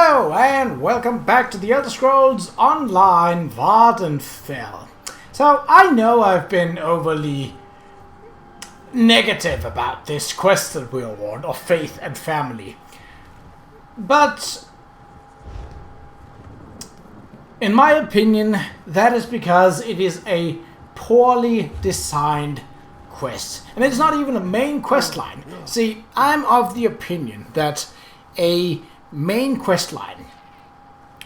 Hello and welcome back to the Elder Scrolls Online Vvardenfell. So I know I've been overly negative about this quest that we all want, of faith and family. But in my opinion, that is because it is a poorly designed quest. And it's not even a main quest line. See, I'm of the opinion that a main quest line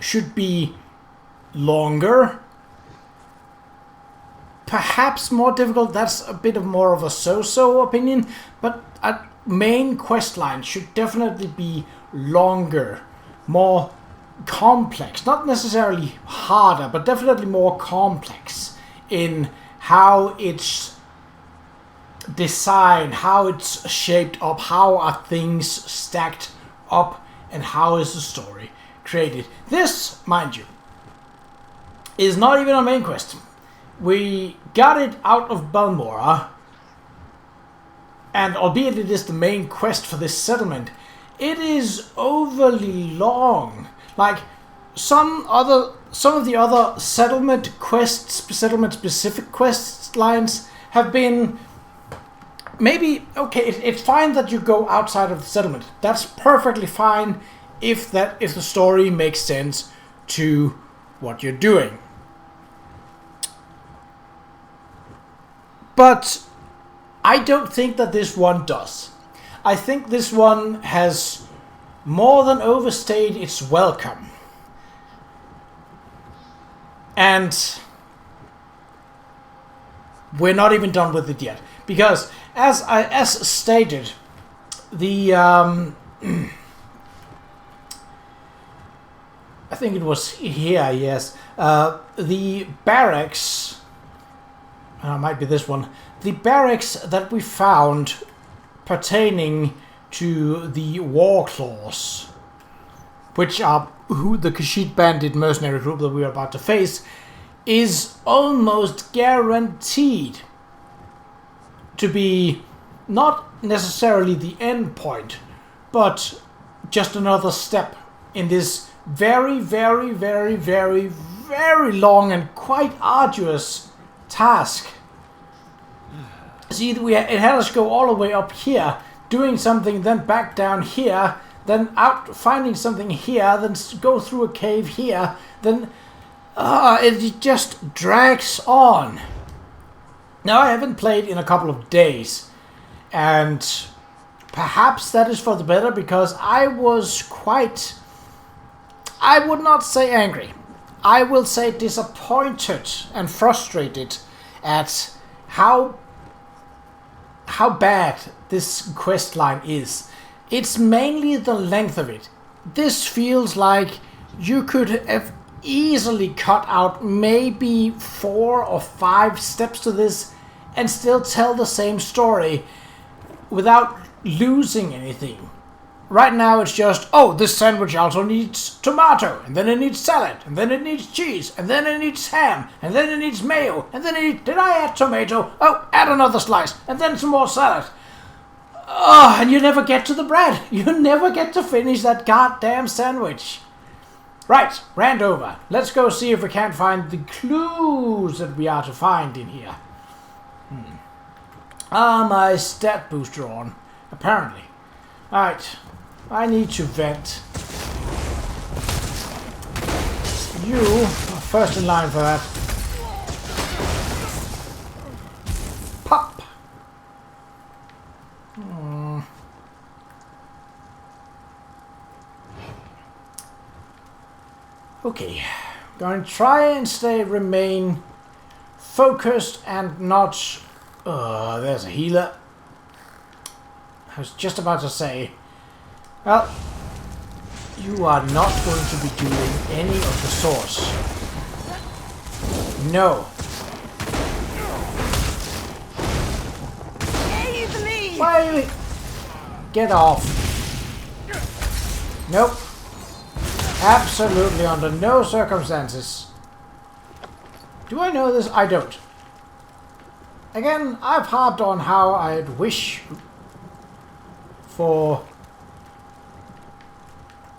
should be longer, perhaps more difficult. That's a bit of more of a so-so opinion, but a main quest line should definitely be longer, more complex, not necessarily harder, but definitely more complex in how it's designed, how it's shaped up, how are things stacked up, and how is the story created. This, mind you, is not even a main quest. We got it out of Balmora, and albeit it is the main quest for this settlement, it is overly long. Like some of the other settlement quests, settlement specific quest lines have been maybe okay. It's fine that you go outside of the settlement. That's perfectly fine if the story makes sense to what you're doing. But I don't think that this one does. I think this one has more than overstayed its welcome. And we're not even done with it yet. Because, as stated, the I think it was here, yes. The barracks, might be this one. The barracks that we found pertaining to the War Claws, which are who the Kashyyyk bandit mercenary group that we are about to face, is almost guaranteed to be not necessarily the end point, but just another step in this very, very, very, very, very long and quite arduous task. See, it had us go all the way up here, doing something, then back down here, then out finding something here, then go through a cave here, then it just drags on. Now, I haven't played in a couple of days, and perhaps that is for the better, because I was quite, I would not say angry, I will say disappointed and frustrated at how bad this quest line is. It's mainly the length of it. This feels like you could have easily cut out maybe 4 or 5 steps to this and still tell the same story without losing anything. Right now it's just, oh, this sandwich also needs tomato, and then it needs salad, and then it needs cheese, and then it needs ham, and then it needs mayo, and then did I add tomato? Oh, add another slice, and then some more salad. Oh, and you never get to the bread. You never get to finish that goddamn sandwich. Right, rant over. Let's go see if we can't find the clues that we are to find in here. My stat booster on, apparently. Alright, I need to vent. You are first in line for that. Pop! Okay, going to try and remain focused and not... there's a healer. I was just about to say, well, you are not going to be doing any of the sorts. No. Why? Get off. Nope. Absolutely under no circumstances. Do I know this? I don't. Again, I've harped on how I'd wish for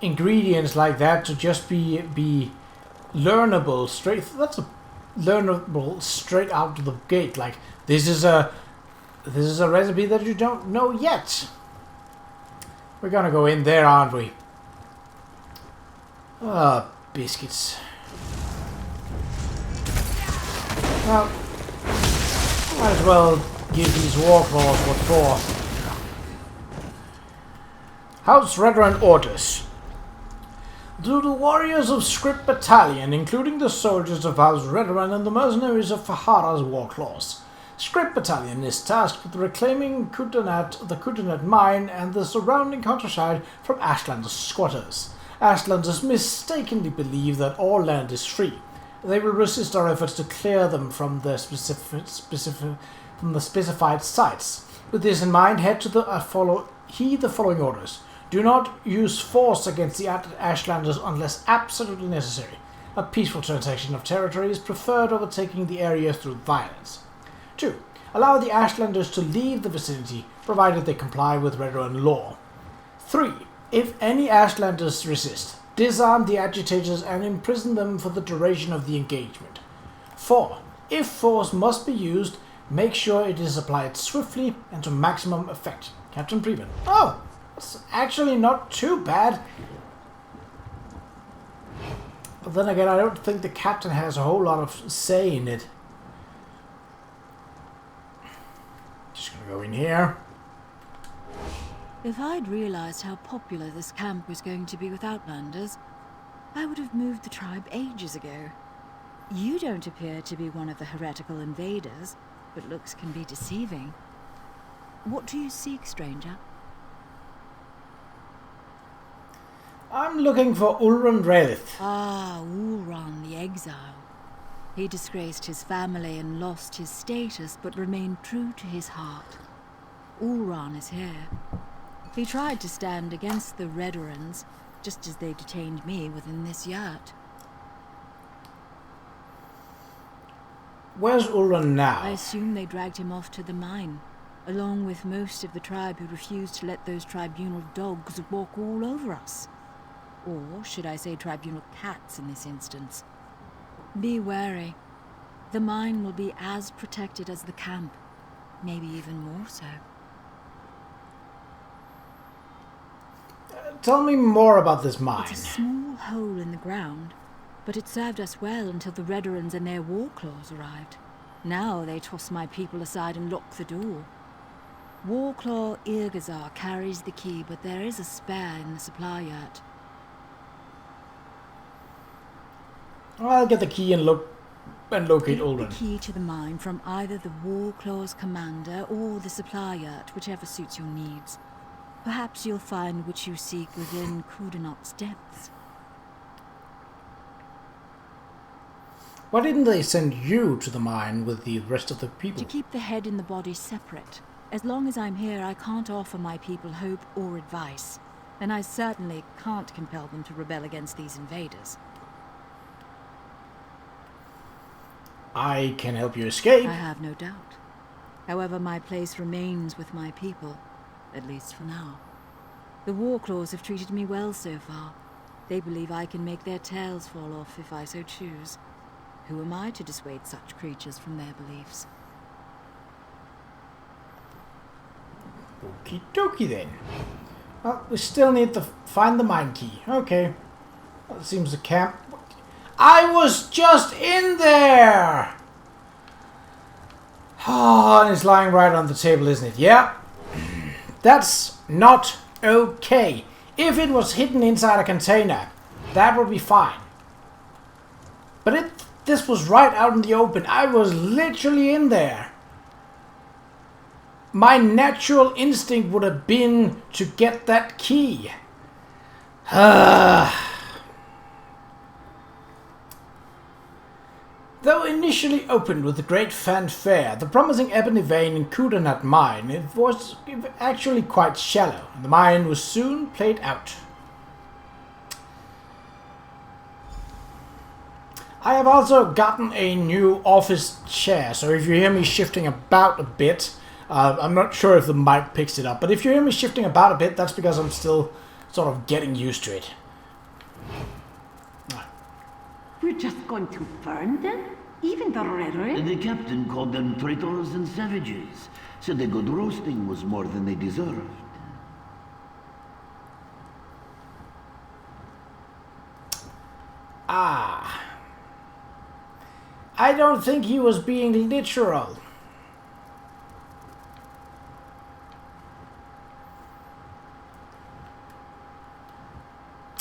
ingredients like that to just be learnable straight. That's a learnable straight out of the gate. Like this is a recipe that you don't know yet. We're gonna go in there, aren't we? Biscuits. Well, might as well give these war claws what for. House Veteran orders. To the warriors of Script Battalion, including the soldiers of House Veteran and the mercenaries of Fahara's war claws. Script Battalion is tasked with reclaiming the Qa'Rajh mine and the surrounding countryside from Ashlanders squatters. Ashlanders mistakenly believe that all land is free. They will resist our efforts to clear them from the specified sites. With this in mind, heed the following orders. Do not use force against the Ashlanders unless absolutely necessary. A peaceful transaction of territory is preferred over taking the area through violence. 2. Allow the Ashlanders to leave the vicinity, provided they comply with Veteran law. 3. If any Ashlanders resist, disarm the agitators and imprison them for the duration of the engagement. 4. If force must be used, make sure it is applied swiftly and to maximum effect. Captain Preben. Oh! It's actually not too bad. But then again, I don't think the captain has a whole lot of say in it. Just gonna go in here. If I'd realized how popular this camp was going to be with Outlanders, I would have moved the tribe ages ago. You don't appear to be one of the heretical invaders, but looks can be deceiving. What do you seek, stranger? I'm looking for Ulran Relith. Ah, Ulran the exile. He disgraced his family and lost his status, but remained true to his heart. Ulran is here. He tried to stand against the Redorans, just as they detained me within this yurt. Where's Ulran now? I assume they dragged him off to the mine, along with most of the tribe who refused to let those tribunal dogs walk all over us. Or should I say tribunal cats in this instance. Be wary. The mine will be as protected as the camp, maybe even more so. Tell me more about this mine. It's a small hole in the ground, but it served us well until the Redorans and their war claws arrived. Now they toss my people aside and lock the door. Warclaw Irgazar carries the key, but there is a spare in the supply yurt. I'll get the key and locate Ulran. Get the key to the mine from either the Warclaw's commander or the supply yurt, whichever suits your needs. Perhaps you'll find what you seek within Qa'Rajh's depths. Why didn't they send you to the mine with the rest of the people? To keep the head and the body separate. As long as I'm here, I can't offer my people hope or advice. And I certainly can't compel them to rebel against these invaders. I can help you escape. I have no doubt. However, my place remains with my people, at least for now. The Warclaws have treated me well so far. They believe I can make their tails fall off if I so choose. Who am I to dissuade such creatures from their beliefs? Okie dokie then. Well, we still need to find the mine key. Okay. Well, it seems the camp... I was just in there! Oh, and it's lying right on the table, isn't it? Yeah. That's not okay. If it was hidden inside a container, that would be fine. But this was right out in the open. I was literally in there. My natural instinct would have been to get that key. Though initially opened with great fanfare, the promising ebony vein in Qa'Rajh mine was actually quite shallow, and the mine was soon played out. I have also gotten a new office chair, so if you hear me shifting about a bit, I'm not sure if the mic picks it up, but if you hear me shifting about a bit, that's because I'm still sort of getting used to it. You're just going to burn them? Even the Rere? The captain called them traitors and savages. Said the good roasting was more than they deserved. Ah. I don't think he was being literal.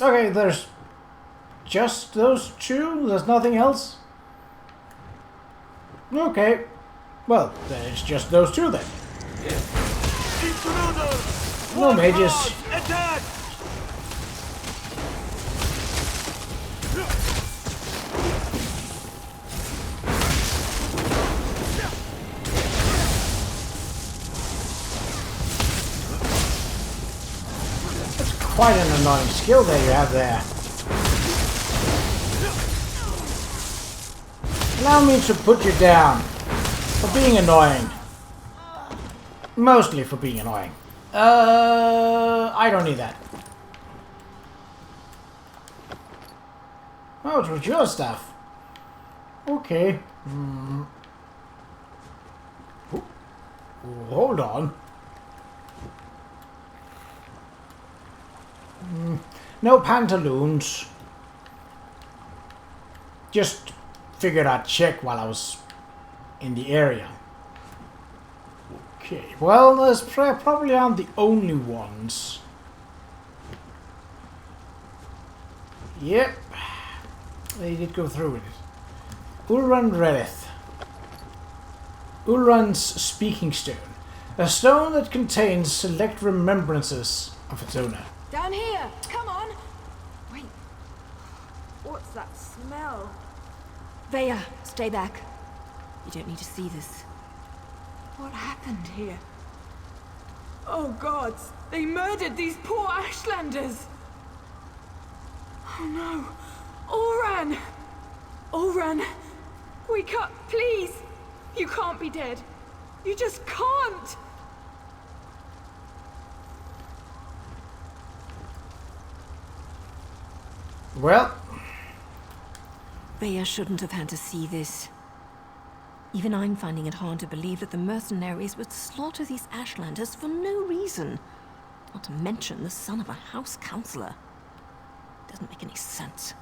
Okay, there's just those two? There's nothing else? Okay. Well, there's just those two then. No mages. Attack! Quite an annoying skill that you have there. Allow me to put you down for being annoying. Mostly for being annoying. I don't need that. Oh, it was your stuff. Okay. Oh, hold on. No pantaloons. Just figured I'd check while I was in the area. Okay, well, those probably aren't the only ones. Yep, they did go through with it. Ulran Redith. Ulran's Speaking Stone. A stone that contains select remembrances of its owner. Down here! Come on! Wait. What's that smell? Veya, stay back. You don't need to see this. What happened here? Oh gods! They murdered these poor Ashlanders! Oh no! Oran! Oran! Wake up, please! You can't be dead! You just can't! Well, Veya shouldn't have had to see this. Even I'm finding it hard to believe that the mercenaries would slaughter these Ashlanders for no reason. Not to mention the son of a house councillor. Doesn't make any sense.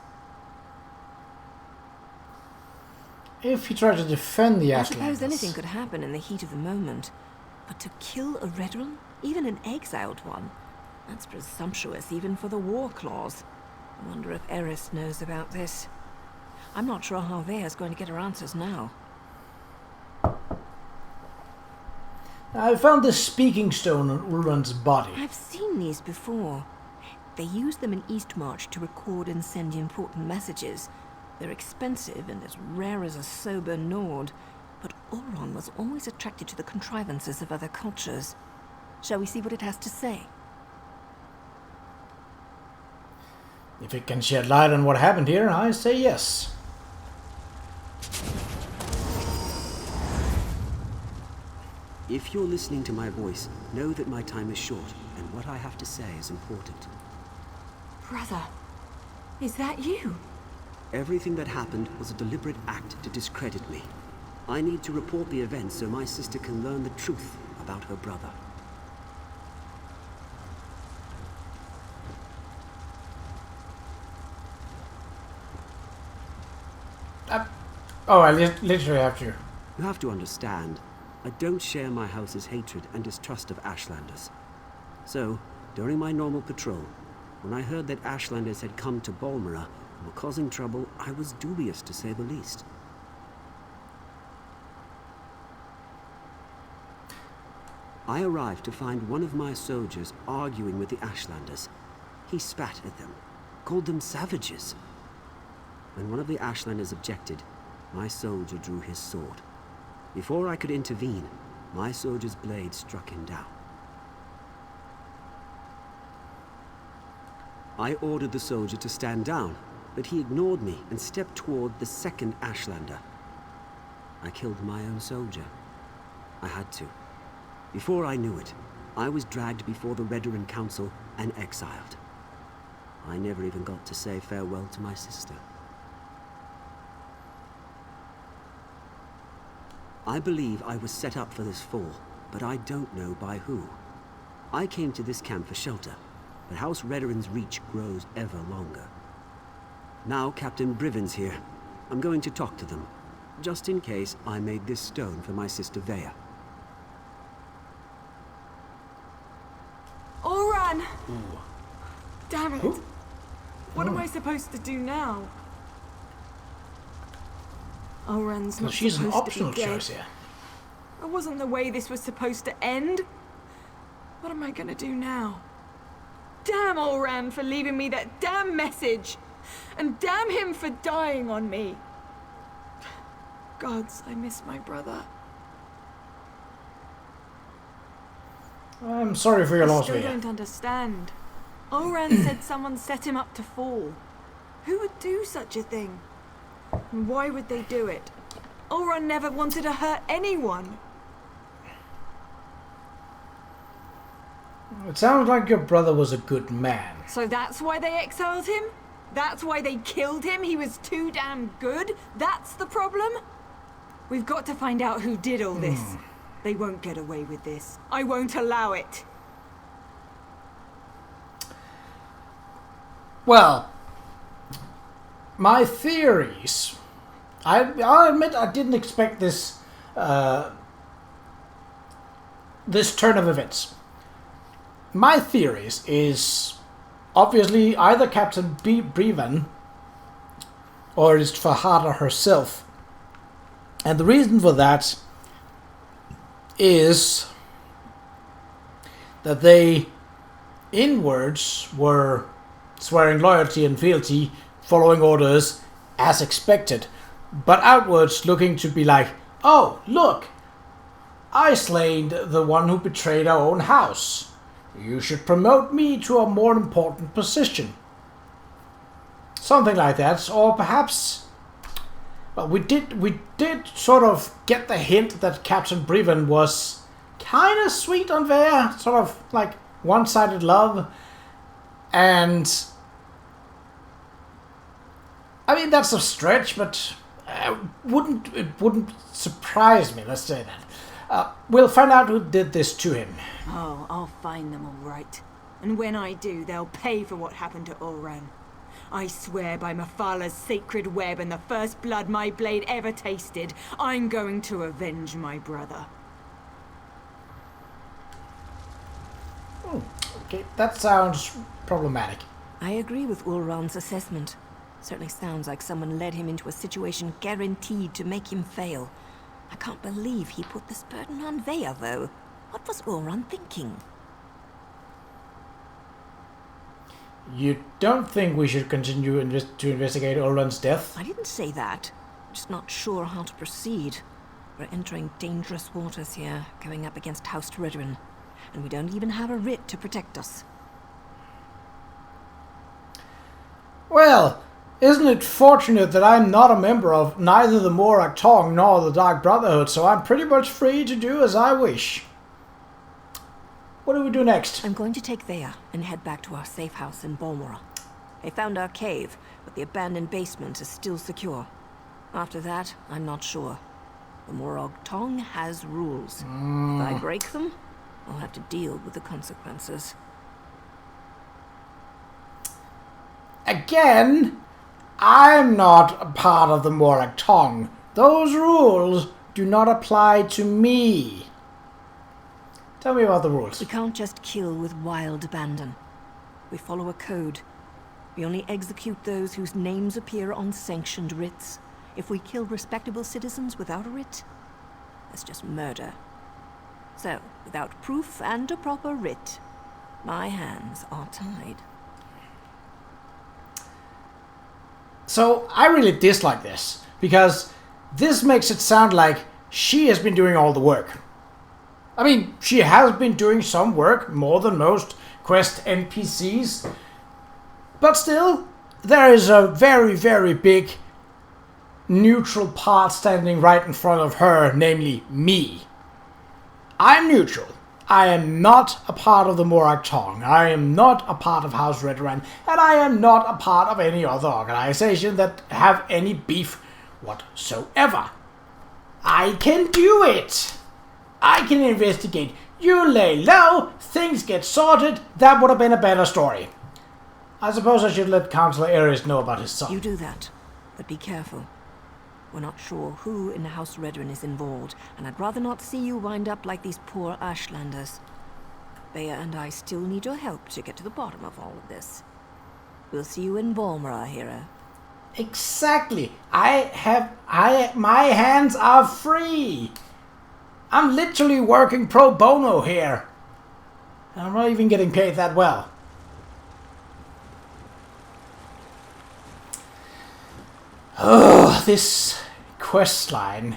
if he tried to defend the I Ashlanders... suppose anything could happen in the heat of the moment. But to kill a Redron, even an exiled one, that's presumptuous even for the war clause. I wonder if Eris knows about this. I'm not sure how Veya's going to get her answers now. I found the Speaking Stone on Ulran's body. I've seen these before. They use them in Eastmarch to record and send important messages. They're expensive and as rare as a sober Nord, but Ulran was always attracted to the contrivances of other cultures. Shall we see what it has to say? If it can shed light on what happened here, I say yes. If you're listening to my voice, know that my time is short, and what I have to say is important. Brother, is that you? Everything that happened was a deliberate act to discredit me. I need to report the events so my sister can learn the truth about her brother. I literally have to. You have to understand, I don't share my house's hatred and distrust of Ashlanders. So, during my normal patrol, when I heard that Ashlanders had come to Balmora and were causing trouble, I was dubious to say the least. I arrived to find one of my soldiers arguing with the Ashlanders. He spat at them, called them savages. When one of the Ashlanders objected, my soldier drew his sword. Before I could intervene, my soldier's blade struck him down. I ordered the soldier to stand down, but he ignored me and stepped toward the second Ashlander. I killed my own soldier. I had to. Before I knew it, I was dragged before the Redoran Council and exiled. I never even got to say farewell to my sister. I believe I was set up for this fall, but I don't know by who. I came to this camp for shelter, but House Rederin's reach grows ever longer. Now Captain Briven's here. I'm going to talk to them, just in case I made this stone for my sister Vea. Oran! Damn it! Ooh. What am I supposed to do now? Oran's not She's an supposed optional to be dead. choice here. That wasn't the way this was supposed to end. What am I gonna do now? Damn Oran for leaving me that damn message! And damn him for dying on me! Gods, I miss my brother. I'm sorry for your I loss, still Vea. don't understand. Oran said someone set him up to fall. Who would do such a thing? And why would they do it? Oran never wanted to hurt anyone. It sounds like your brother was a good man. So that's why they exiled him? That's why they killed him? He was too damn good? That's the problem? We've got to find out who did all this. They won't get away with this. I won't allow it. Well, my theories. I'll admit I didn't expect this this turn of events. My theories is obviously either Captain Briven or it's Vvardenfell herself. And the reason for that is that they inwards were swearing loyalty and fealty, following orders as expected, but outwards looking to be like, oh, look, I slain the one who betrayed our own house. You should promote me to a more important position. Something like that, or perhaps... Well, we did sort of get the hint that Captain Briven was kind of sweet on Vea, sort of like one-sided love, and I mean that's a stretch, but it wouldn't surprise me. Let's say that. We'll find out who did this to him. Oh, I'll find them all right. And when I do, they'll pay for what happened to Oran. I swear by Mafala's sacred web and the first blood my blade ever tasted, I'm going to avenge my brother. Okay, that sounds problematic. I agree with Ulran's assessment. Certainly sounds like someone led him into a situation guaranteed to make him fail. I can't believe he put this burden on Vea, though. What was Ulran thinking? You don't think we should continue to investigate Ulran's death? I didn't say that. I'm just not sure how to proceed. We're entering dangerous waters here, going up against House Rederin, and we don't even have a writ to protect us. Well, isn't it fortunate that I'm not a member of neither the Morak Tong nor the Dark Brotherhood, so I'm pretty much free to do as I wish. What do we do next? I'm going to take Vea and head back to our safe house in Balmora. They found our cave, but the abandoned basement is still secure. After that, I'm not sure. The Morag Tong has rules. If I break them, I'll have to deal with the consequences. Again, I'm not a part of the Morag Tong. Those rules do not apply to me. Tell me about the rules. We can't just kill with wild abandon. We follow a code. We only execute those whose names appear on sanctioned writs. If we kill respectable citizens without a writ, that's just murder. So, without proof and a proper writ, my hands are tied. So, I really dislike this, because this makes it sound like she has been doing all the work. I mean, she has been doing some work, more than most quest NPCs, but still, there is a very, very big neutral part standing right in front of her, namely me. I'm neutral. I am not a part of the Morag Tong. I am not a part of House Rederin, and I am not a part of any other organization that have any beef whatsoever. I can do it! I can investigate. You lay low, things get sorted. That would have been a better story. I suppose I should let Councillor Ares know about his son. You do that, but be careful. We're not sure who in the House Redrin is involved, and I'd rather not see you wind up like these poor Ashlanders. Bea and I still need your help to get to the bottom of all of this. We'll see you in Volmara, hero. Exactly. My hands are free. I'm literally working pro bono here. I'm not even getting paid that well. Oh, this quest line.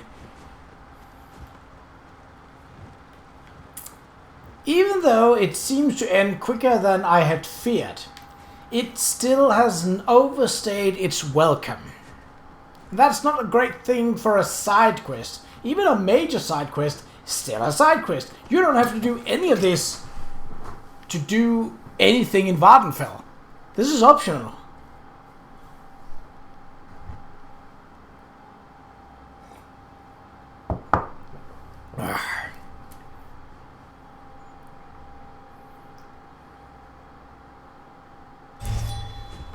Even though it seems to end quicker than I had feared, it still hasn't overstayed its welcome. That's not a great thing for a side quest. Even a major side quest, still a side quest. You don't have to do any of this to do anything in Vvardenfell. This is optional.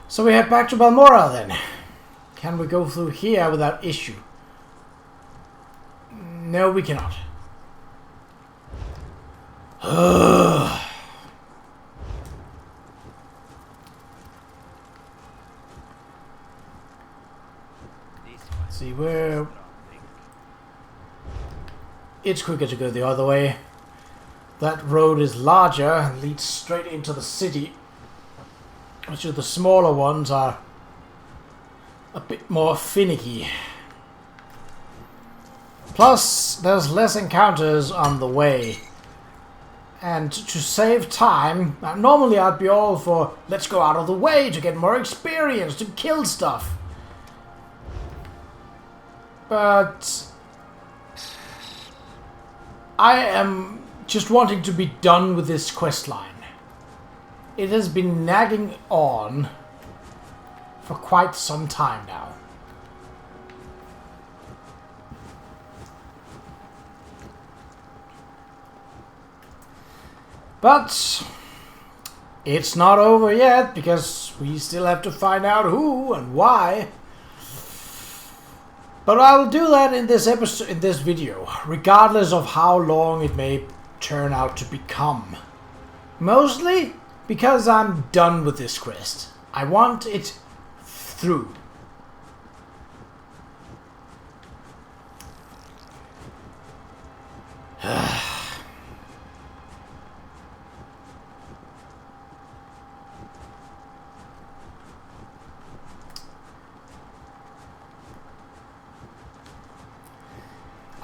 So we head back to Balmora then. Can we go through here without issue? No, we cannot. Let's see where... It's quicker to go the other way. That road is larger and leads straight into the city. Which of the smaller ones are a bit more finicky. Plus, there's less encounters on the way. And to save time, normally I'd be all for let's go out of the way to get more experience, to kill stuff. But I am just wanting to be done with this quest line. It has been nagging on for quite some time now. But it's not over yet, because we still have to find out who and why. But I'll do that in this episode, in this video, regardless of how long it may turn out to become. Mostly because I'm done with this quest. I want it through.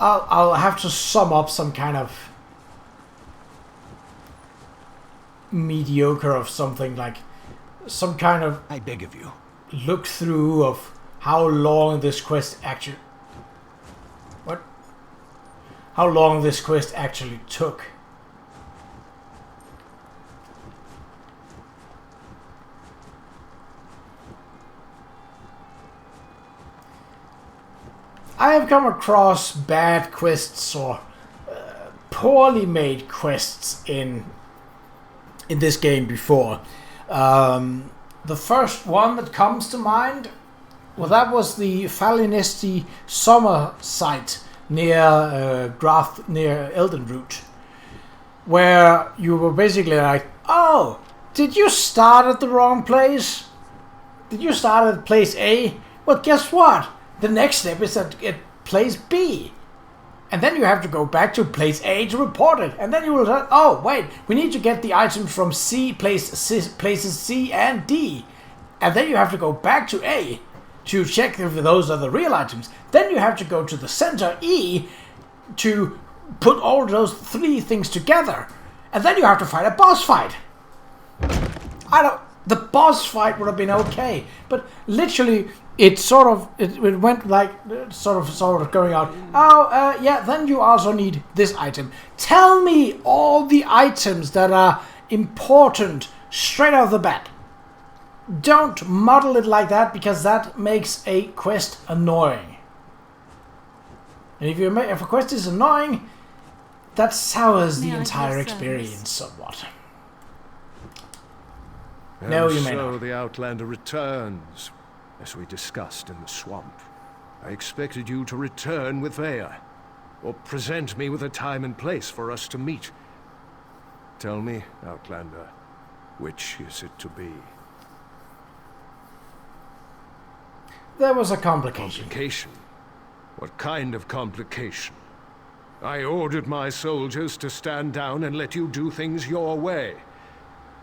I'll have to sum up some kind of mediocre of something, like some kind of, I beg of you, look through of how long this quest actually took. I have come across bad quests or poorly made quests in this game before. The first one that comes to mind, well, that was the Falinesti summer site near near Eldenroot, where you were basically like, oh, did you start at the wrong place? Did you start at place A? Well, guess what? The next step is at place B. And then you have to go back to place A to report it. And then you will say, oh, wait, we need to get the items from places C and D. And then you have to go back to A to check if those are the real items. Then you have to go to the center E to put all those three things together. And then you have to fight a boss fight. The boss fight would have been okay, but literally it went like sort of going out. Oh, yeah. Then you also need this item. Tell me all the items that are important straight off the bat. Don't muddle it like that, because that makes a quest annoying. And if a quest is annoying, that sours the May I entire be of experience somewhat. And No, you may so not. the Outlander returns, as we discussed in the swamp. I expected you to return with Vaya, or present me with a time and place for us to meet. Tell me, Outlander, which is it to be? There was a complication. Complication? What kind of complication? I ordered my soldiers to stand down and let you do things your way.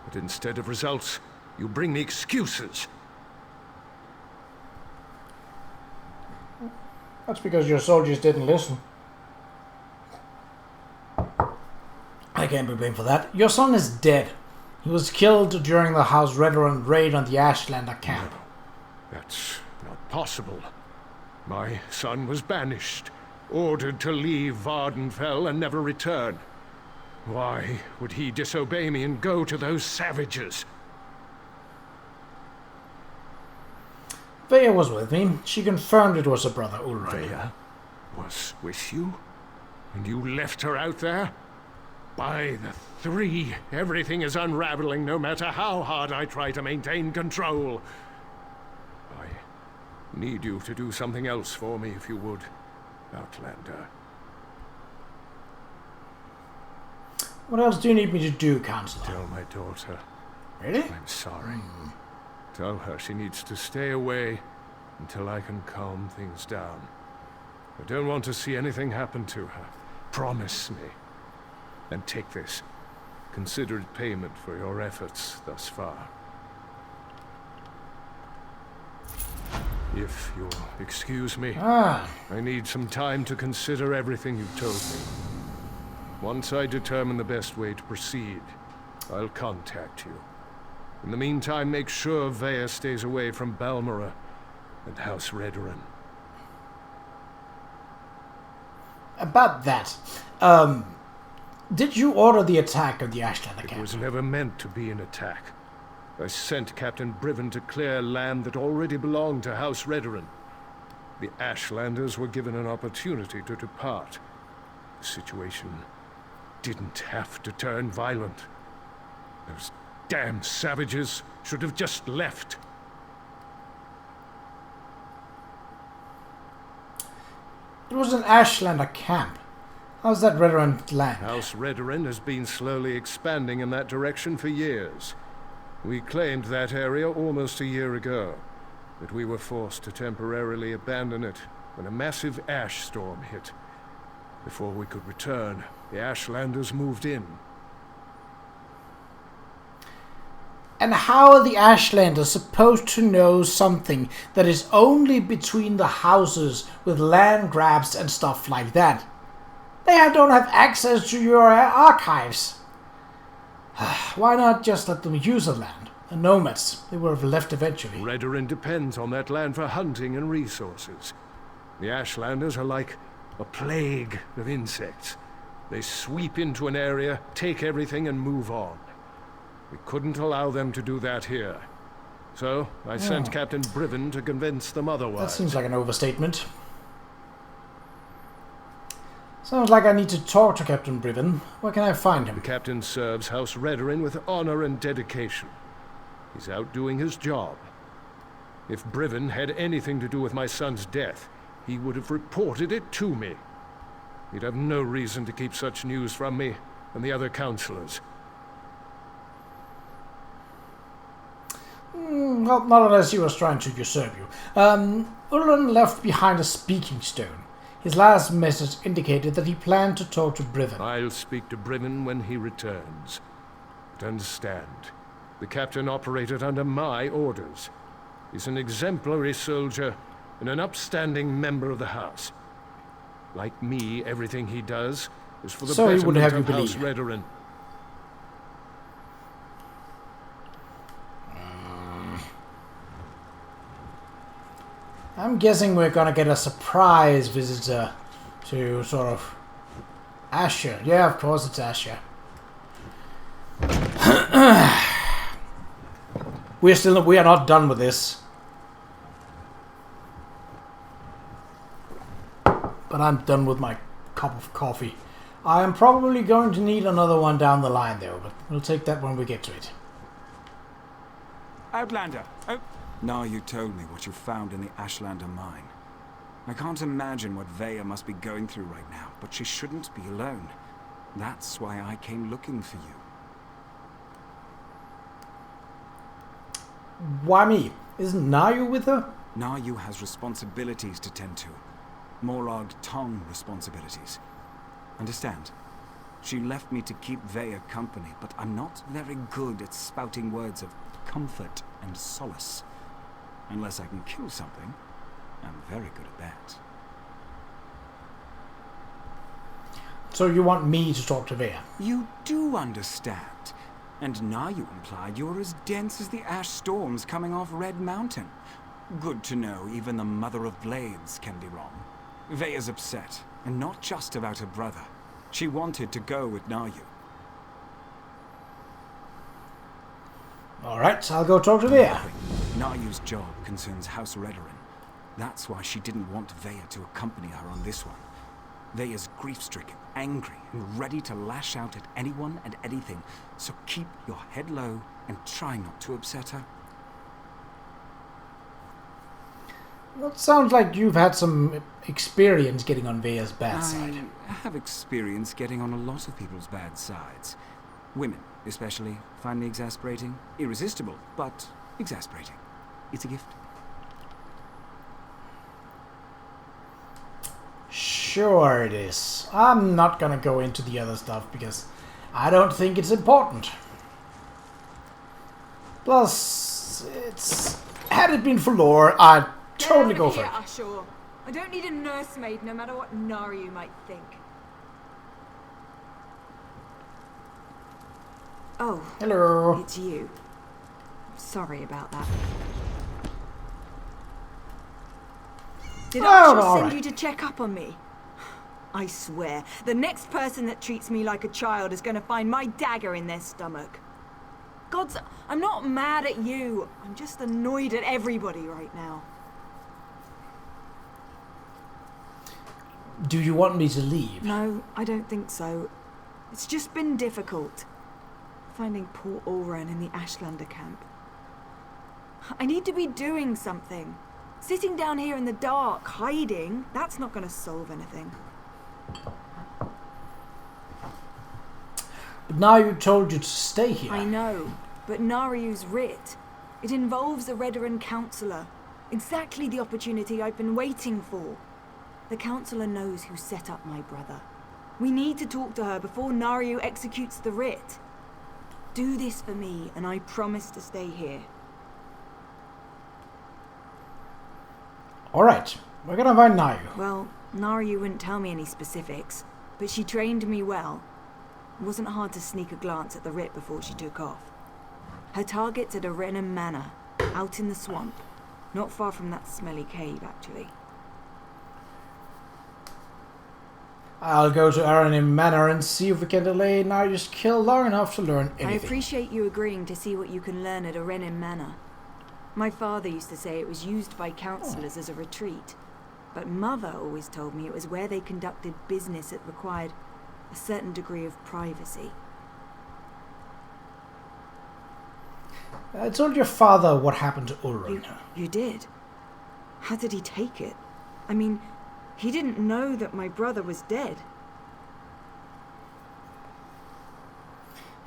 But instead of results, you bring me excuses. That's because your soldiers didn't listen. I can't be blamed for that. Your son is dead. He was killed during the House Redoran raid on the Ashlander camp. That's not possible. My son was banished, ordered to leave Vvardenfell and never return. Why would he disobey me and go to those savages? Vaya was with me. She confirmed it was her brother, Qa'Rajh. Vaya was with you? And you left her out there? By the three, everything is unraveling no matter how hard I try to maintain control. I need you to do something else for me, if you would, Outlander. What else do you need me to do, Counselor? Tell my daughter Really? I'm sorry. Tell her she needs to stay away until I can calm things down. I don't want to see anything happen to her. Promise me. And take this. Consider it payment for your efforts thus far. If you'll excuse me, I need some time to consider everything you've told me. Once I determine the best way to proceed, I'll contact you. In the meantime, make sure Vaya stays away from Balmora and House Redoran. About that, did you order the attack of the Ashlander It camp? was never meant to be an attack. I sent Captain Briven to clear land that already belonged to House Redoran. The Ashlanders were given an opportunity to depart. The situation didn't have to turn violent. Those damn savages should have just left. It was an Ashlander camp. How's that Redoran land? House Redoran has been slowly expanding in that direction for years. We claimed that area almost a year ago, but we were forced to temporarily abandon it when a massive ash storm hit. Before we could return, the Ashlanders moved in. And how are the Ashlanders supposed to know something that is only between the houses with land grabs and stuff like that? They don't have access to your archives. Why not just let them use the land? The nomads, they would have left eventually. Redoran depends on that land for hunting and resources. The Ashlanders are like a plague of insects. They sweep into an area, take everything, and move on. We couldn't allow them to do that here. So, I sent Captain Briven to convince them otherwise. That seems like an overstatement. Sounds like I need to talk to Captain Briven. Where can I find him? The captain serves House Redoran with honor and dedication. He's out doing his job. If Briven had anything to do with my son's death, he would have reported it to me. He'd have no reason to keep such news from me and the other counselors. Well, not unless he was trying to usurp you. Ullin left behind a speaking stone. His last message indicated that he planned to talk to Briven. I'll speak to Briven when he returns. But understand, the captain operated under my orders. He's an exemplary soldier and an upstanding member of the House. Like me, everything he does is for the So he would betterment have you of House believe. Redoran. I'm guessing we're gonna get a surprise visitor to sort of Asher. Yeah, of course it's Asher. We are not done with this. but I'm done with my cup of coffee. I am probably going to need another one down the line though, but we'll take that when we get to it. Outlander! Oh, now you told me what you found in the Ashlander mine. I can't imagine what Veya must be going through right now, but she shouldn't be alone. That's why I came looking for you. Why me? Isn't Nayu with her? Nayu has responsibilities to tend to. Morag Tong responsibilities. Understand? She left me to keep Veya company, but I'm not very good at spouting words of comfort and solace. Unless I can kill something, I'm very good at that. So you want me to talk to Veya? You do understand. And now you implied you're as dense as the ash storms coming off Red Mountain. Good to know even the Mother of Blades can be wrong. Veya's upset, and not just about her brother. She wanted to go with Nayu. Alright, I'll go talk to Veya. Nayu's job concerns House Redoran. That's why she didn't want Veya to accompany her on this one. Veya's grief-stricken, angry, and ready to lash out at anyone and anything, so keep your head low and try not to upset her. Well, it sounds like you've had some experience getting on Veya's bad side. I have experience getting on a lot of people's bad sides. Women, especially, find me exasperating. Irresistible, but exasperating. It's a gift. Sure it is. I'm not gonna go into the other stuff because I don't think it's important. Plus, had it been for lore, I'd totally go for it. Ashur. I don't need a nursemaid, no matter what Naru might think. Oh, Hello. it's you. Sorry about that. Did Ashur all send right. you to check up on me? I swear, the next person that treats me like a child is going to find my dagger in their stomach. Gods, I'm not mad at you. I'm just annoyed at everybody right now. Do you want me to leave? No, I don't think so. It's just been difficult. Finding poor Qa'Rajh in the Ashlander camp. I need to be doing something. Sitting down here in the dark, hiding, that's not going to solve anything. But now you told you to stay here. I know, but Naryu's writ. It involves a Redoran councillor. Exactly the opportunity I've been waiting for. The councillor knows who set up my brother. We need to talk to her before Naryu executes the writ. Do this for me, and I promise to stay here. Alright, we're gonna find Nayu. Well, Naryu wouldn't tell me any specifics, but she trained me well. It wasn't hard to sneak a glance at the writ before she took off. Her target's at Arenum Manor, out in the swamp. Not far from that smelly cave, actually. I'll go to Arenum Manor and see if we can delay Nayu's kill long enough to learn anything. I appreciate you agreeing to see what you can learn at Arenum Manor. My father used to say it was used by councillors as a retreat, but Mother always told me it was where they conducted business that required a certain degree of privacy. I told your father what happened to Qa'Rajh. You did? How did he take it? I mean, he didn't know that my brother was dead.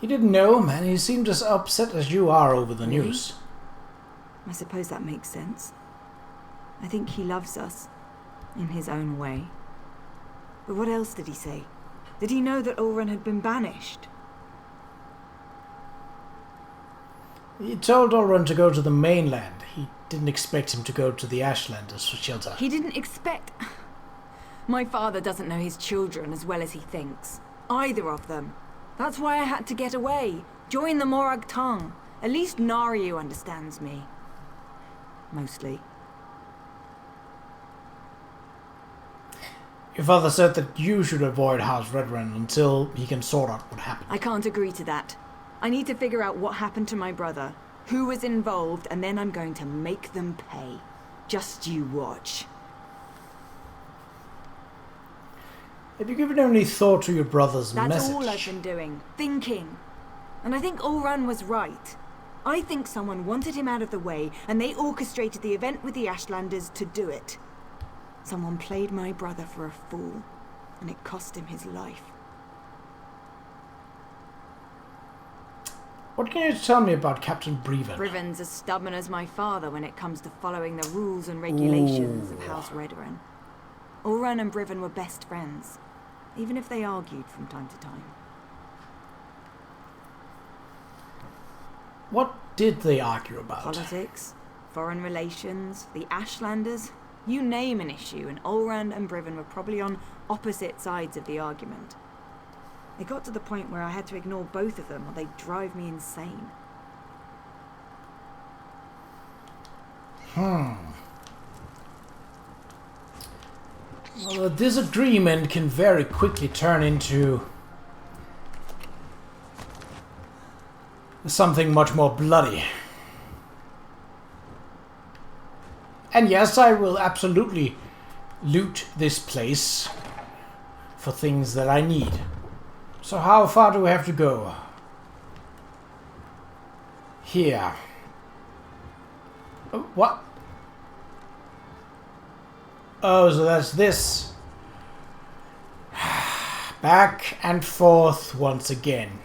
He didn't know, man. He seemed as upset as you are over the Really? news. I suppose that makes sense. I think he loves us, in his own way. But what else did he say? Did he know that Qa'Rajh had been banished? He told Qa'Rajh to go to the mainland. He didn't expect him to go to the Ashlanders for shelter. He didn't expect... My father doesn't know his children as well as he thinks. Either of them. That's why I had to get away. Join the Morag Tong. At least Naryu understands me. Mostly. Your father said that you should avoid House Redoran until he can sort out what happened. I can't agree to that. I need to figure out what happened to my brother, who was involved, and then I'm going to make them pay. Just you watch. Have you given any thought to your brother's That's message? all I've been doing. Thinking. And I think Qa'Rajh was right. I think someone wanted him out of the way, and they orchestrated the event with the Ashlanders to do it. Someone played my brother for a fool, and it cost him his life. What can you tell me about Captain Brevin? Briven's as stubborn as my father when it comes to following the rules and regulations of House Redoran. Qa'Rajh and Briven were best friends, even if they argued from time to time. What did they argue about? Politics, foreign relations, the Ashlanders. You name an issue, and Qa'Rajh and Briven were probably on opposite sides of the argument. It got to the point where I had to ignore both of them or they'd drive me insane. Well, a disagreement can very quickly turn into something much more bloody. And yes, I will absolutely loot this place for things that I need. So how far do we have to go? Here. What? Oh, so that's this. Back and forth once again.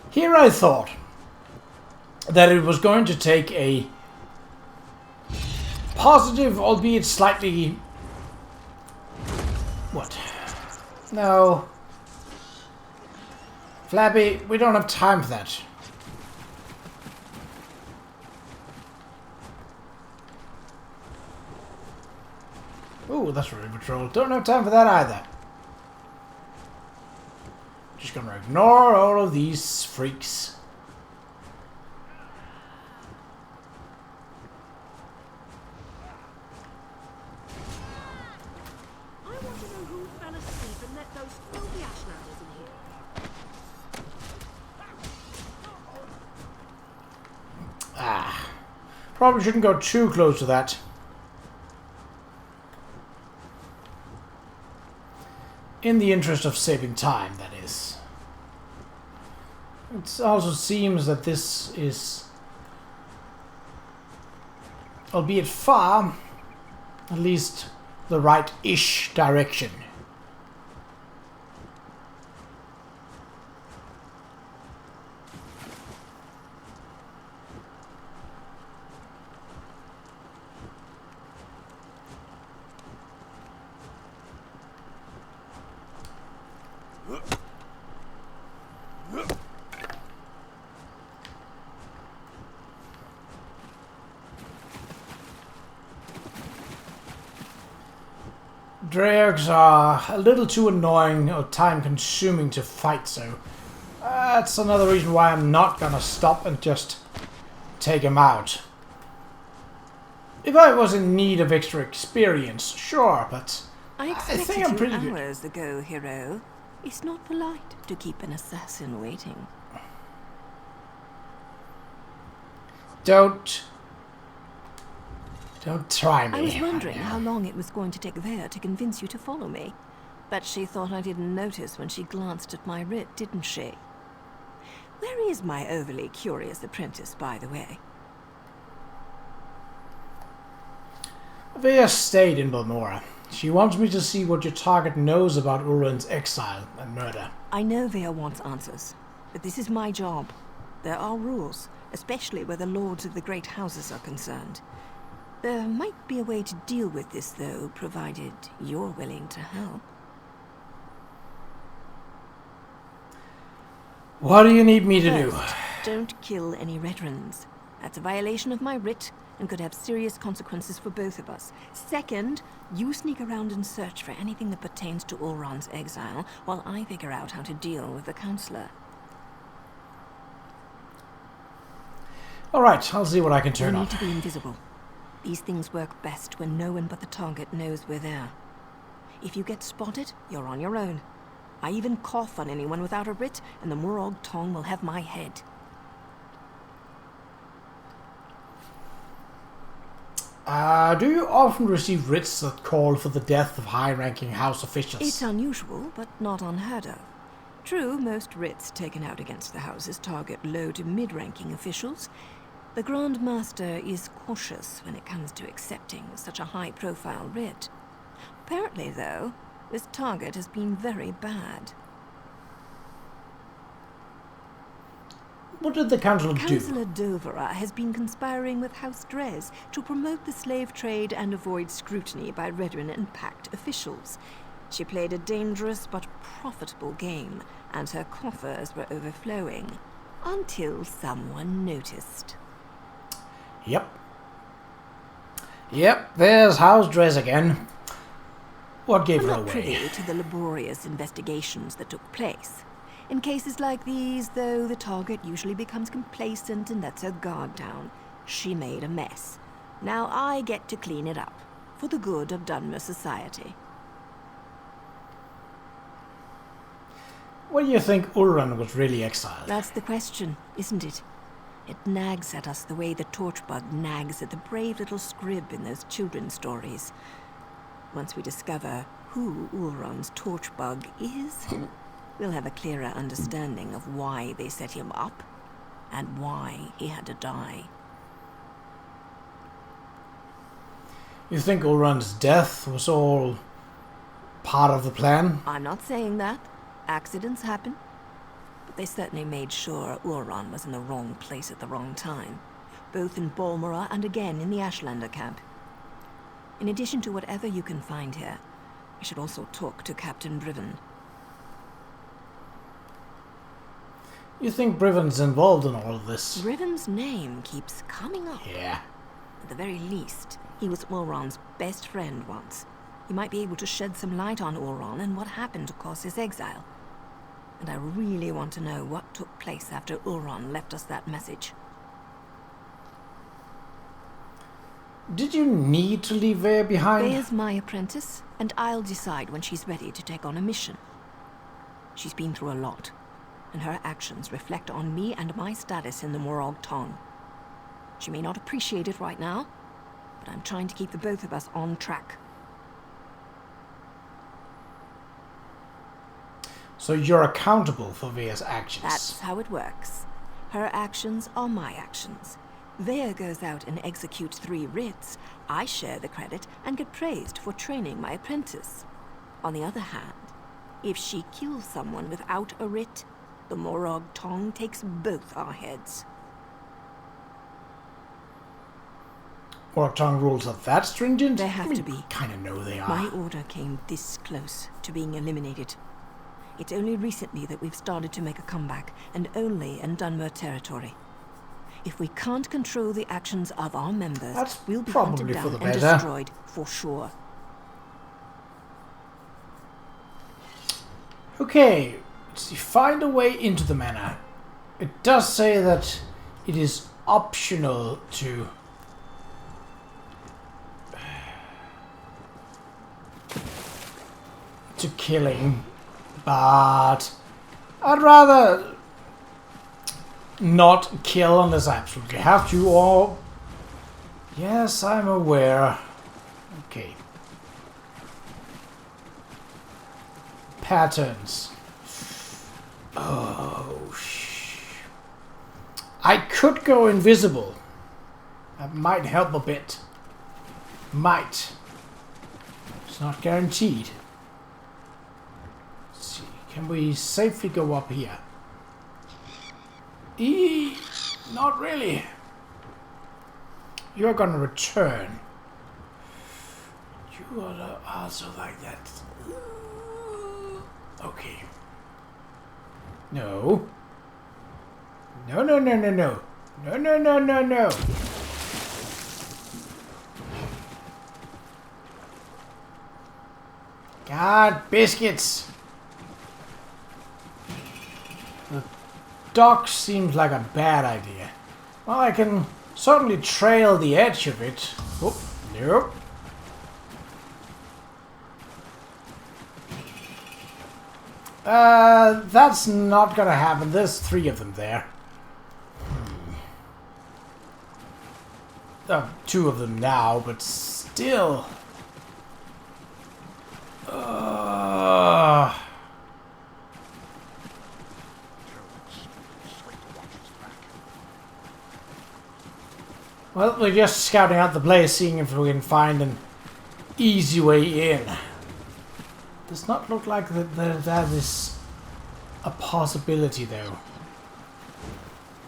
Here I thought that it was going to take a positive, albeit slightly... What? No. Flabby, we don't have time for that. Ooh, that's really patrol. Don't have time for that either. Just gonna ignore all of these freaks. I want to know who fell asleep and let those filthy Ashlanders in here. Ah. Probably shouldn't go too close to that. In the interest of saving time, that is. It also seems that this is, albeit far, at least the right-ish direction. Dreyarchs are a little too annoying or time-consuming to fight, so that's another reason why I'm not gonna stop and just take him out. If I was in need of extra experience, sure, but I think I'm pretty good. Hours ago, hero. It's not polite to keep an assassin waiting. Don't try me. I was wondering how long it was going to take Vare to convince you to follow me. But she thought I didn't notice when she glanced at my writ, didn't she? Where is my overly curious apprentice, by the way? Vare stayed in Balmora. She wants me to see what your target knows about Ulrun's exile and murder. I know Vare wants answers, but this is my job. There are rules, especially where the lords of the great houses are concerned. There might be a way to deal with this, though, provided you're willing to help. What do you need me to do? First, don't kill any Redrons. That's a violation of my writ and could have serious consequences for both of us. Second, you sneak around and search for anything that pertains to Ulrun's exile, while I figure out how to deal with the Counselor. Alright, I'll see what I can turn You on. need to be invisible. These things work best when no one but the target knows we're there. If you get spotted, you're on your own. I even cough on anyone without a writ, and the Morag Tong will have my head. Do you often receive writs that call for the death of high-ranking house officials? It's unusual, but not unheard of. True, most writs taken out against the houses target low to mid-ranking officials. The Grand Master is cautious when it comes to accepting such a high-profile writ. Apparently, though, this target has been very bad. What did the council do? Councillor Dovera has been conspiring with House Drez to promote the slave trade and avoid scrutiny by Redoran and Pact officials. She played a dangerous but profitable game, and her coffers were overflowing. Until someone noticed. Yep, there's House Drez again. What gave her I'm not away? privy to the laborious investigations that took place. In cases like these, though, the target usually becomes complacent and lets her guard down. She made a mess. Now I get to clean it up, for the good of Dunmer society. What do you think Ulran was really exiled? That's the question, isn't it? It nags at us the way the torchbug nags at the brave little scrib in those children's stories. Once we discover who Ulron's torchbug is, we'll have a clearer understanding of why they set him up and why he had to die. You think Ulran's death was all part of the plan? I'm not saying that. Accidents happen. But they certainly made sure Ulran was in the wrong place at the wrong time. Both in Balmora and again in the Ashlander camp. In addition to whatever you can find here, I should also talk to Captain Briven. You think Briven's involved in all of this? Briven's name keeps coming up. Yeah. At the very least, he was Ulron's best friend once. He might be able to shed some light on Ulron and what happened to cause his exile. And I really want to know what took place after Ulron left us that message. Did you need to leave Vare behind? Vare's my apprentice, and I'll decide when she's ready to take on a mission. She's been through a lot, and her actions reflect on me and my status in the Morag Tong. She may not appreciate it right now, but I'm trying to keep the both of us on track. So you're accountable for Vare's actions? That's how it works. Her actions are my actions. Vare goes out and executes 3 writs. I share the credit and get praised for training my apprentice. On the other hand, if she kills someone without a writ, the Morag Tong takes both our heads. Morag Tong rules are that stringent? They have to be. Kind of know they are. My order came this close to being eliminated. It's only recently that we've started to make a comeback, and only in Dunmer territory. If we can't control the actions of our members, we'll be hunted down and destroyed for sure. Okay, let's see. Find a way into the manor. It does say that it is optional to killing, but I'd rather not kill unless I absolutely have to, or... Yes, I'm aware. Okay. Patterns. Oh, I could go invisible. That might help a bit. Might. It's not guaranteed. Let's see. Can we safely go up here? Not really. You're gonna return. You are also like that. Okay. No. No, no, no, no, no. No, no, no, no, no. God, biscuits. The dock seems like a bad idea. Well, I can certainly trail the edge of it. Oh, nope. That's not gonna happen. There's 3 of them there. Oh, 2 of them now, but still. Well, we're just scouting out the place, seeing if we can find an easy way in. Does not look like that is a possibility, though.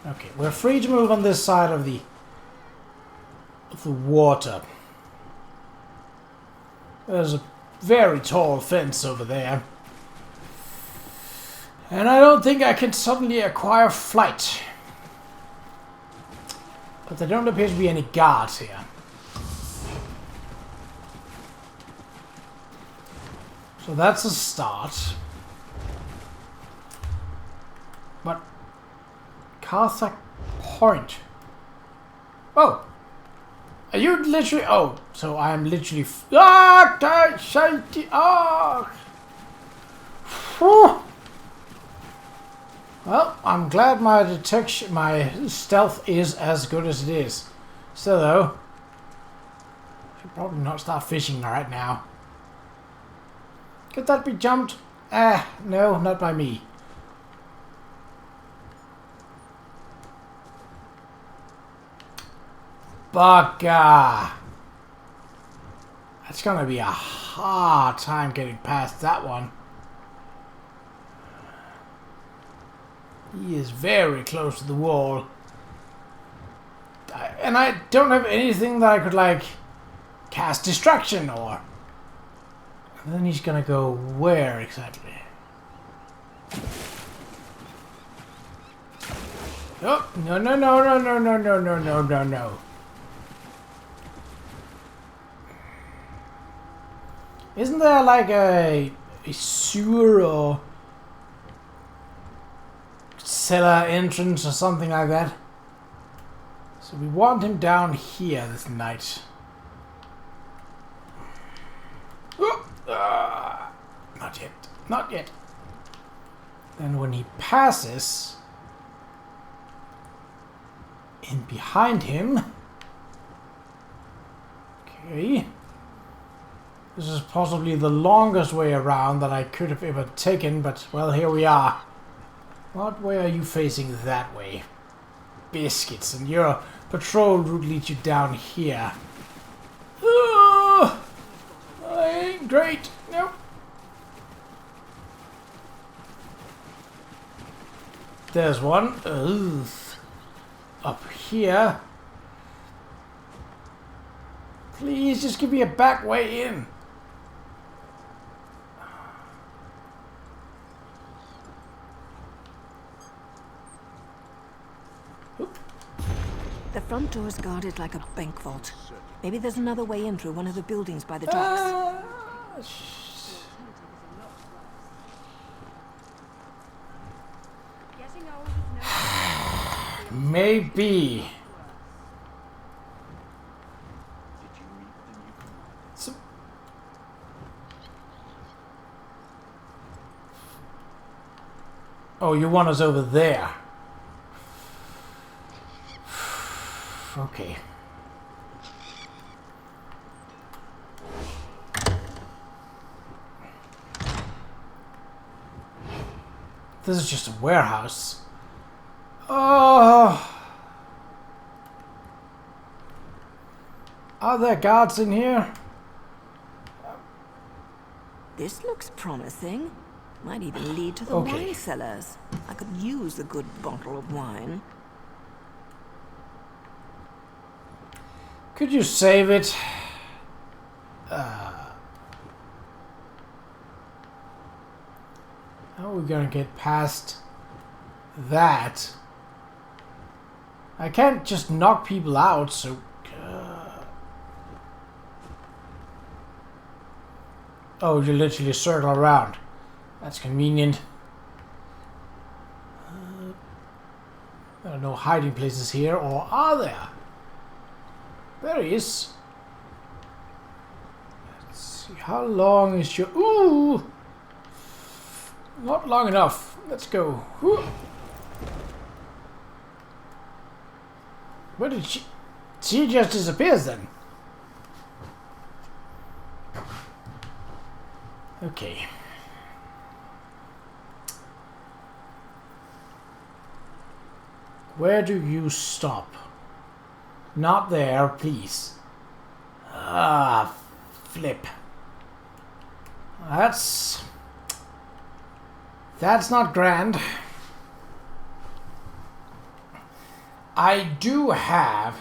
Okay, we're free to move on this side of the water. There's a very tall fence over there. And I don't think I can suddenly acquire flight. But there don't appear to be any guards here. So that's a start. But Qa'Rajh Point. Oh! Are you literally... Oh, so I am literally... Well, I'm glad my detection, my stealth is as good as it is. Still though, I should probably not start fishing right now. Could that be jumped? No, not by me. Bugger! That's gonna be a hard time getting past that one. He is very close to the wall. And I don't have anything that I could, like, cast distraction or... And then he's gonna go where exactly? Oh, no, no, no, no, no, no, no, no, no, no, no. Isn't there, like, a sewer or... cellar entrance or something like that? So we want him down here this night. Not yet. Not yet. Then when he passes in behind him. Okay. This is possibly the longest way around that I could have ever taken, but well, here we are. What way are you facing that way? Biscuits, and your patrol route leads you down here. I ain't great. Nope. There's one. Up here. Please just give me a back way in. The front door is guarded like a bank vault. Maybe there's another way in through one of the buildings by the docks. Maybe. Oh, you want us over there? Okay. This is just a warehouse. Oh. Are there guards in here? This looks promising. Might even lead to the wine cellars. I could use a good bottle of wine. Could you save it? How are we gonna get past that? I can't just knock people out, so... Oh, you literally circle around. That's convenient. There are no hiding places here, or are there? There he is. Let's see, how long is your... Ooh! Not long enough. Let's go. Whew. Where did she... She just disappears then. Okay. Where do you stop? Not there, please. Ah, flip. That's not grand. I do have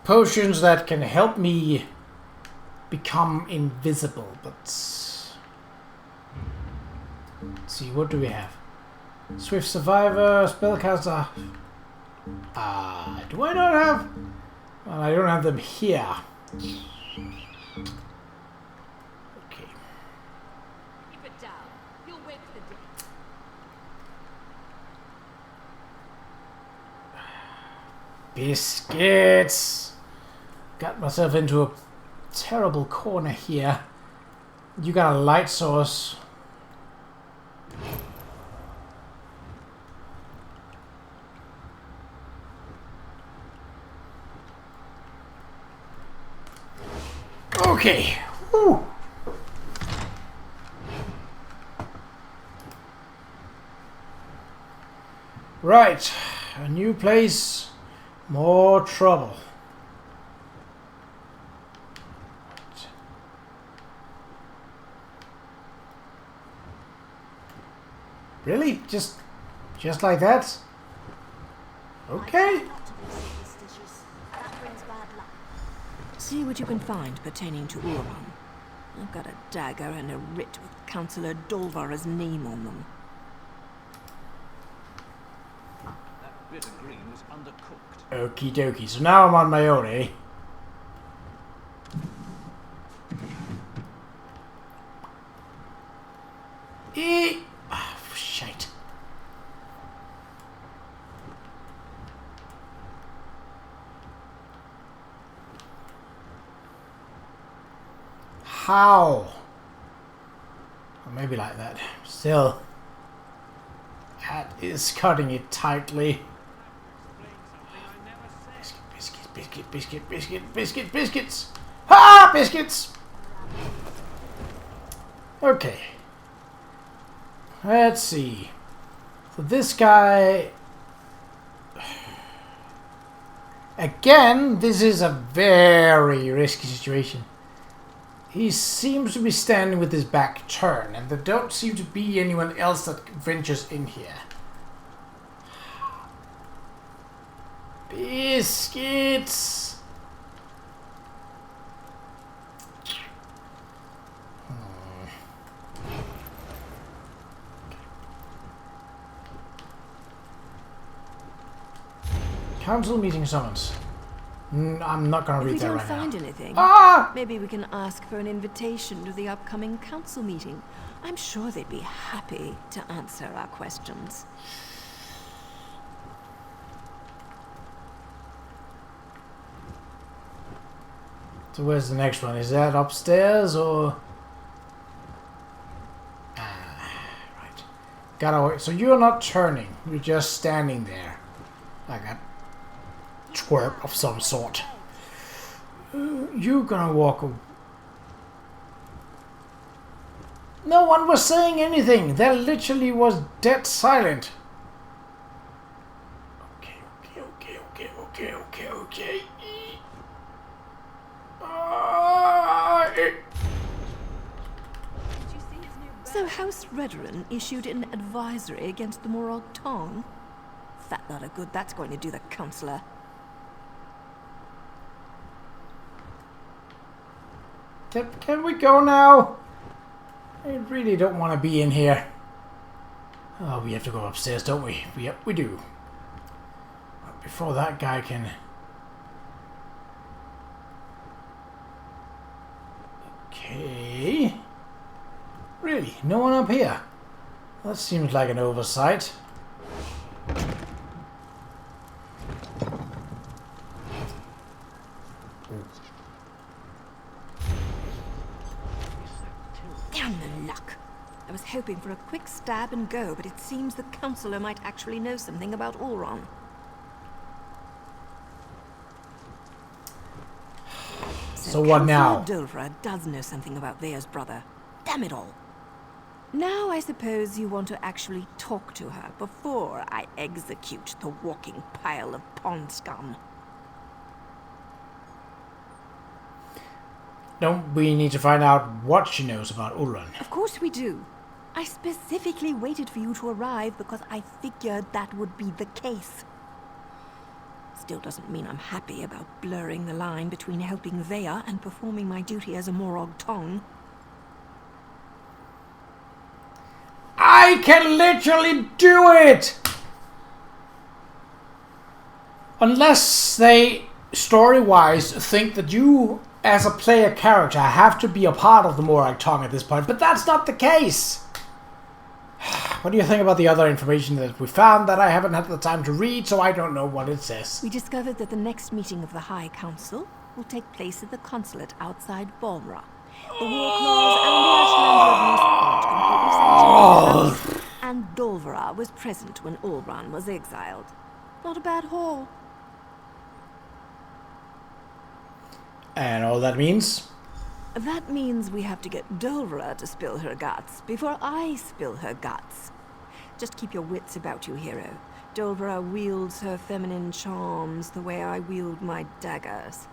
potions that can help me become invisible, but let's see, what do we have? Swift Survivor, Spellcaster. Do I not have? Well, I don't have them here. Okay. Keep it down. You'll wake the dead. Biscuits! Got myself into a terrible corner here. You got a light source. Okay. Whew. Right. A new place. More trouble. Really? Just like that? Okay. See what you can find pertaining to Qa'Rajh. I've got a dagger and a writ with Councillor Dolvar's name on them. That bit of green was undercooked. Okie dokie. So now I'm on my own, eh? Oh, shite. How? Or maybe like that. Still. That is cutting it tightly. Biscuits. Ah, biscuits! Okay. Let's see. So this guy... Again, this is a very risky situation. He seems to be standing with his back turned, and there don't seem to be anyone else that ventures in here. Biscuits! Council meeting summons. I'm not gonna read that right now. If we don't find anything, maybe we can ask for an invitation to the upcoming council meeting. I'm sure they'd be happy to answer our questions. So where's the next one? Is that upstairs or... right. Gotta wait. So you're not turning. You're just standing there. Like a twerp of some sort. You're gonna walk... No one was saying anything. There literally was dead silent. Okay. So House Redoran issued an advisory against the Morag Tong? Fat lot of good that's going to do the councillor. Can we go now? I really don't want to be in here. Oh, we have to go upstairs, don't we? Yep, we do. But before that guy can... Okay... Really? No one up here? That seems like an oversight. I was hoping for a quick stab and go, but it seems the Counselor might actually know something about Ulron. So what now? Counselor Dolvra does know something about Vea's brother. Damn it all. Now I suppose you want to actually talk to her before I execute the walking pile of pond scum. Don't we need to find out what she knows about Ulron? Of course we do. I specifically waited for you to arrive because I figured that would be the case. Still doesn't mean I'm happy about blurring the line between helping Vea and performing my duty as a Morag Tong. I can literally do it! Unless they, story-wise, think that you, as a player character, have to be a part of the Morag Tong at this point, but that's not the case! What do you think about the other information that we found that I haven't had the time to read, so I don't know what it says? We discovered that the next meeting of the High Council will take place at the consulate outside Balmra. The war clause and the Ashlander abuse plot completely sanctioned, and Dolvra was present when Ulron was exiled. Not a bad haul. And all that means? That means we have to get Dolvra to spill her guts before I spill her guts. Just keep your wits about you, hero. Dolvra wields her feminine charms the way I wield my daggers.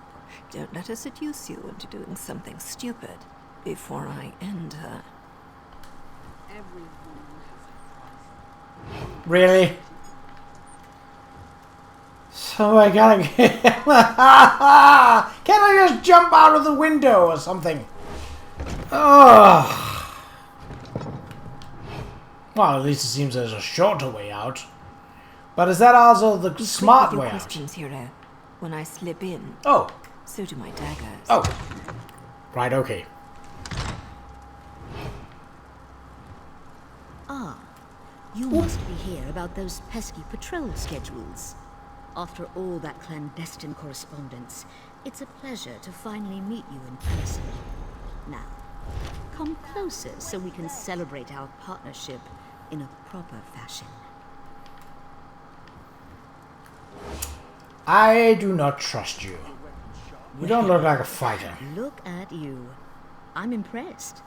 Don't let her seduce you into doing something stupid before I end her. Really? So I gotta get... Can't I just jump out of the window or something? Oh. Well, at least it seems there's a shorter way out. But is that also the smart way out? Questions, hero. When I slip in, oh, so do my daggers. Oh, right, okay. Ah, you must be here about those pesky patrol schedules. After all that clandestine correspondence, it's a pleasure to finally meet you in person. Now, come closer so we can celebrate our partnership in a proper fashion. I do not trust you. You don't look like a fighter. Look at you. I'm impressed.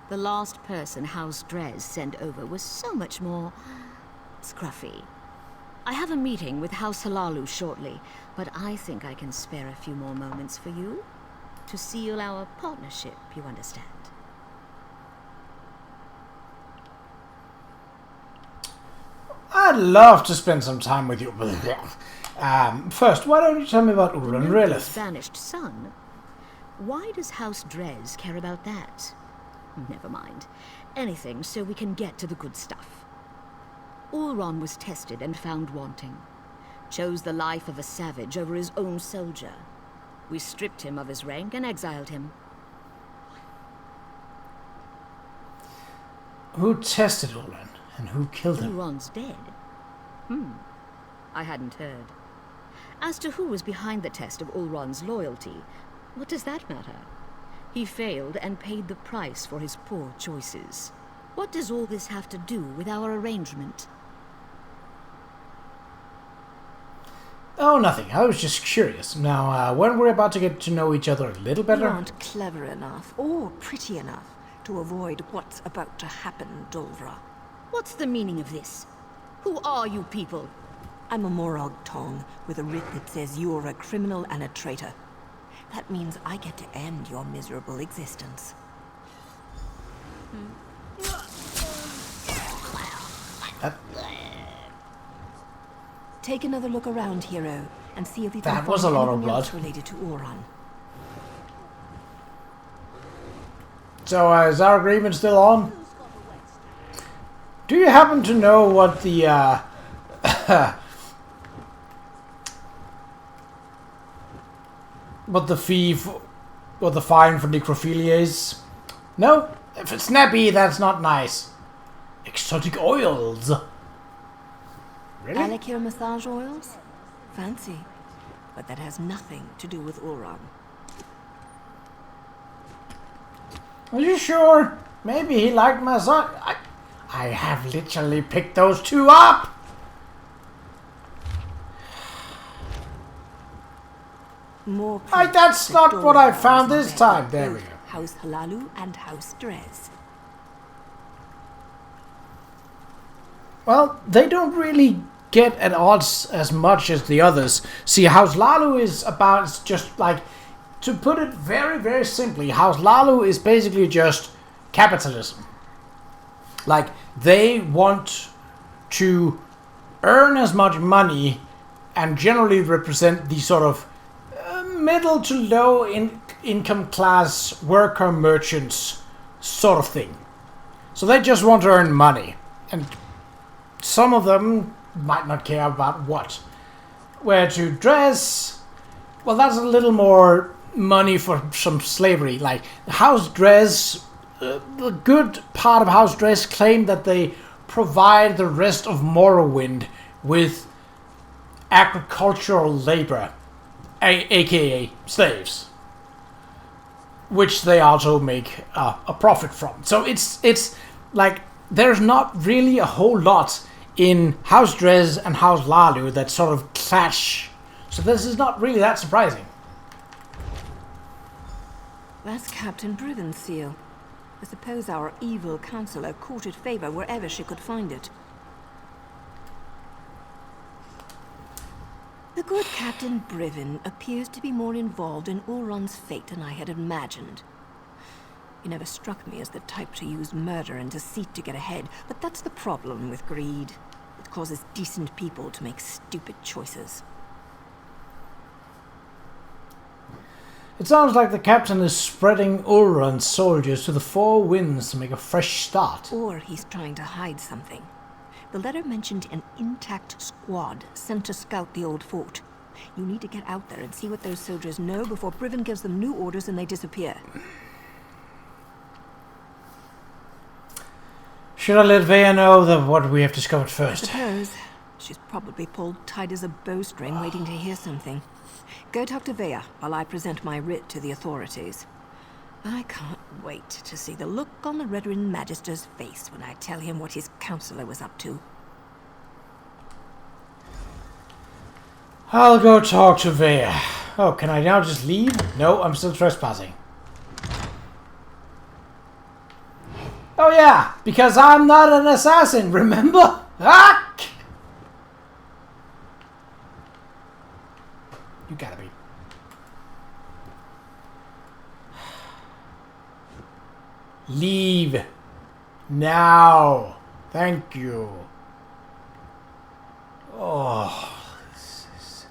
The last person House Dres sent over was so much more scruffy. I have a meeting with House Halalu shortly, but I think I can spare a few more moments for you to seal our partnership, you understand? I'd love to spend some time with you. First, why don't you tell me about Ulron Relith? Vanished son? Why does House Dres care about that? Never mind. Anything so we can get to the good stuff. Ulron was tested and found wanting. Chose the life of a savage over his own soldier. We stripped him of his rank and exiled him. Who tested Ulron? And who killed him? Ulron's dead. I hadn't heard. As to who was behind the test of Ulron's loyalty, what does that matter? He failed and paid the price for his poor choices. What does all this have to do with our arrangement? Oh, nothing. I was just curious. Now, when we're about to get to know each other a little better... You aren't clever enough or pretty enough to avoid what's about to happen, Dolvra. What's the meaning of this? Who are you people? I'm a Morag Tong with a writ that says you're a criminal and a traitor. That means I get to end your miserable existence. Take another look around, hero, and see if you can was a lot of anything blood. else related to Ulron. So, is our agreement still on? Do you happen to know what the, what the fee for, what the fine for necrophilia is? No? If it's snappy, that's not nice. Exotic oils. Really? Alikir massage oils? Fancy. But that has nothing to do with Ulron. Are you sure? Maybe he liked my song. I have literally picked those two up. More That's not what I found this time. There we go. House Halalu and House Drez. Well, they don't really get at odds as much as the others. See, House Lalu is about, it's just like, to put it very, very simply, House Lalu is basically just capitalism. Like, they want to earn as much money and generally represent the sort of middle to low income class worker merchants sort of thing. So they just want to earn money. And some of them might not care about what. Where to Drez, well, that's a little more money for some slavery. Like House Drez, the good part of House Drez claim that they provide the rest of Morrowind with agricultural labor, aka slaves, which they also make a profit from. So it's like there's not really a whole lot in House Drez and House Lalu that sort of clash. So this is not really that surprising. That's Captain Briven's seal. I suppose our evil counselor courted favor wherever she could find it. The good Captain Briven appears to be more involved in Ulron's fate than I had imagined. He never struck me as the type to use murder and deceit to get ahead, but that's the problem with greed. It causes decent people to make stupid choices. It sounds like the captain is spreading Ulron's soldiers to the four winds to make a fresh start. Or he's trying to hide something. The letter mentioned an intact squad sent to scout the old fort. You need to get out there and see what those soldiers know before Briven gives them new orders and they disappear. Should I let Vea know what we have discovered first? I suppose. She's probably pulled tight as a bowstring waiting to hear something. Go talk to Vea while I present my writ to the authorities. I can't wait to see the look on the Redoran Magister's face when I tell him what his counselor was up to. I'll go talk to Vea. Oh, can I now just leave? No, I'm still trespassing. Oh yeah, because I'm not an assassin, remember? Ah! You gotta be. Leave. Now. Thank you. Oh, this is...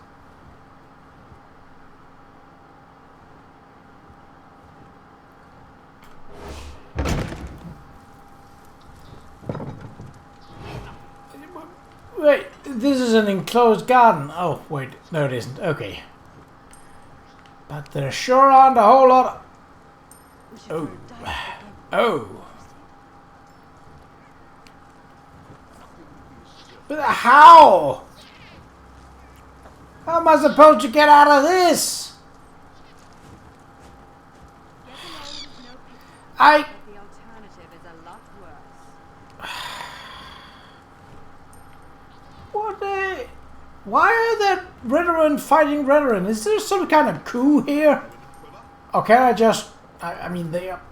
Wait, this is an enclosed garden. Oh, wait, no it isn't. Okay. But there sure aren't a whole lot of... Oh. Oh. But how? How am I supposed to get out of this? What the... Why are there Redoran fighting Redoran? Is there some kind of coup here? Or can I just... I mean, they are...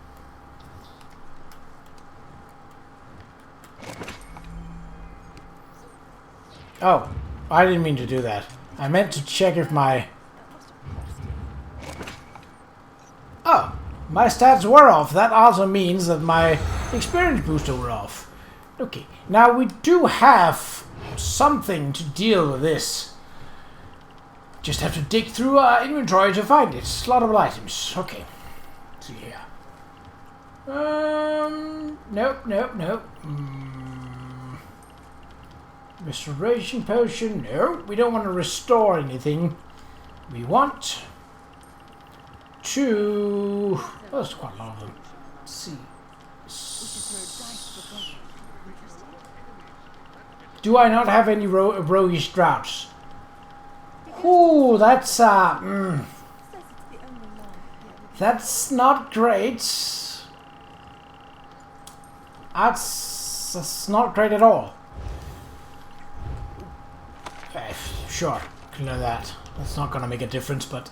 Oh, I didn't mean to do that. I meant to check if my... Oh, my stats were off. That also means that my experience booster were off. Okay, now we do have something to deal with this. Just have to dig through our inventory to find it. It's a lot of items. Okay. Let's see here. Nope. Restoration potion. No, we don't want to restore anything. We want to... Oh, there's quite a lot of them. Let's see. Do I not have any roguish droughts? Ooh, that's that's not great. That's not great at all. Sure, clear that. That's not gonna make a difference, but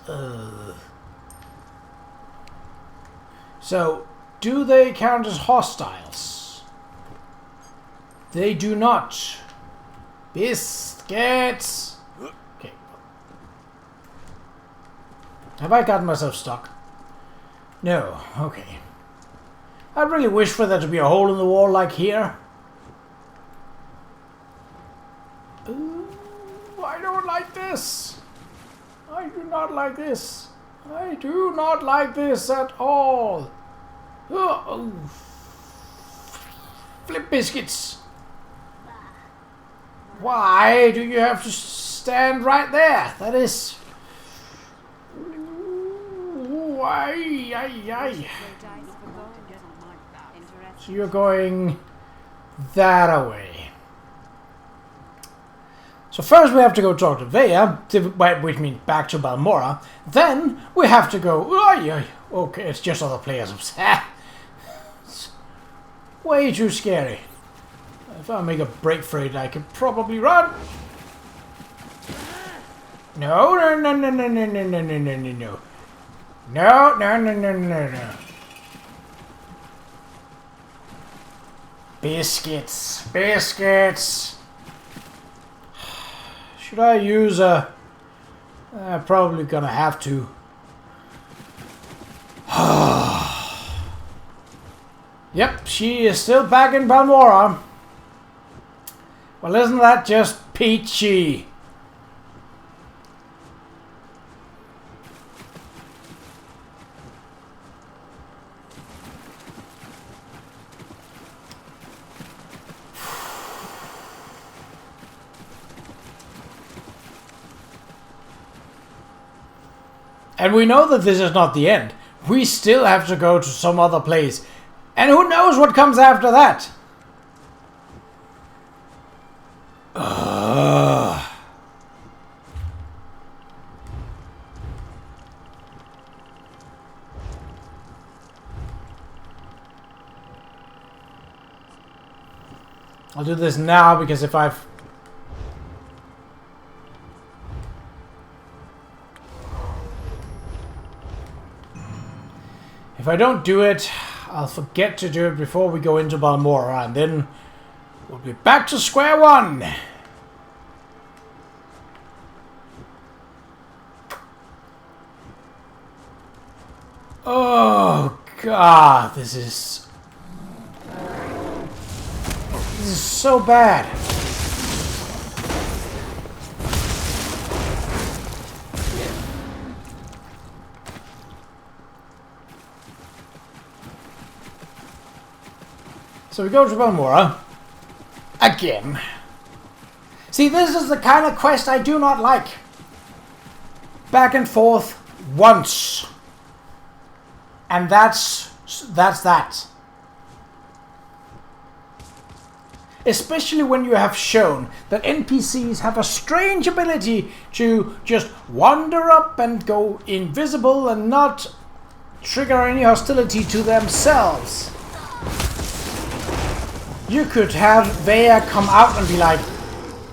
So, do they count as hostiles? They do not. Biscuits! Okay. Have I gotten myself stuck? No, okay. I really wish for there to be a hole in the wall like here. Ooh, I don't like this. I do not like this. I do not like this at all. Oh. Flip biscuits. Why do you have to stand right there? That is... Why? So you're going that away. So first we have to go talk to Veya, which means back to Balmora. Then we have to go... Okay, it's just other players. It's way too scary. If I make a break for it, I could probably run. No. No. Biscuits. Should I use a... probably gonna have to. Yep, she is still back in Balmora. Well, isn't that just peachy? And we know that this is not the end. We still have to go to some other place. And who knows what comes after that? I'll do this now because if I don't do it, I'll forget to do it before we go into Balmora, and then we'll be back to square one. Oh God, this is so bad. So we go to Balmora again. See, this is the kind of quest I do not like. Back and forth once. And that's that. Especially when you have shown that NPCs have a strange ability to just wander up and go invisible and not trigger any hostility to themselves. You could have Veya come out and be like,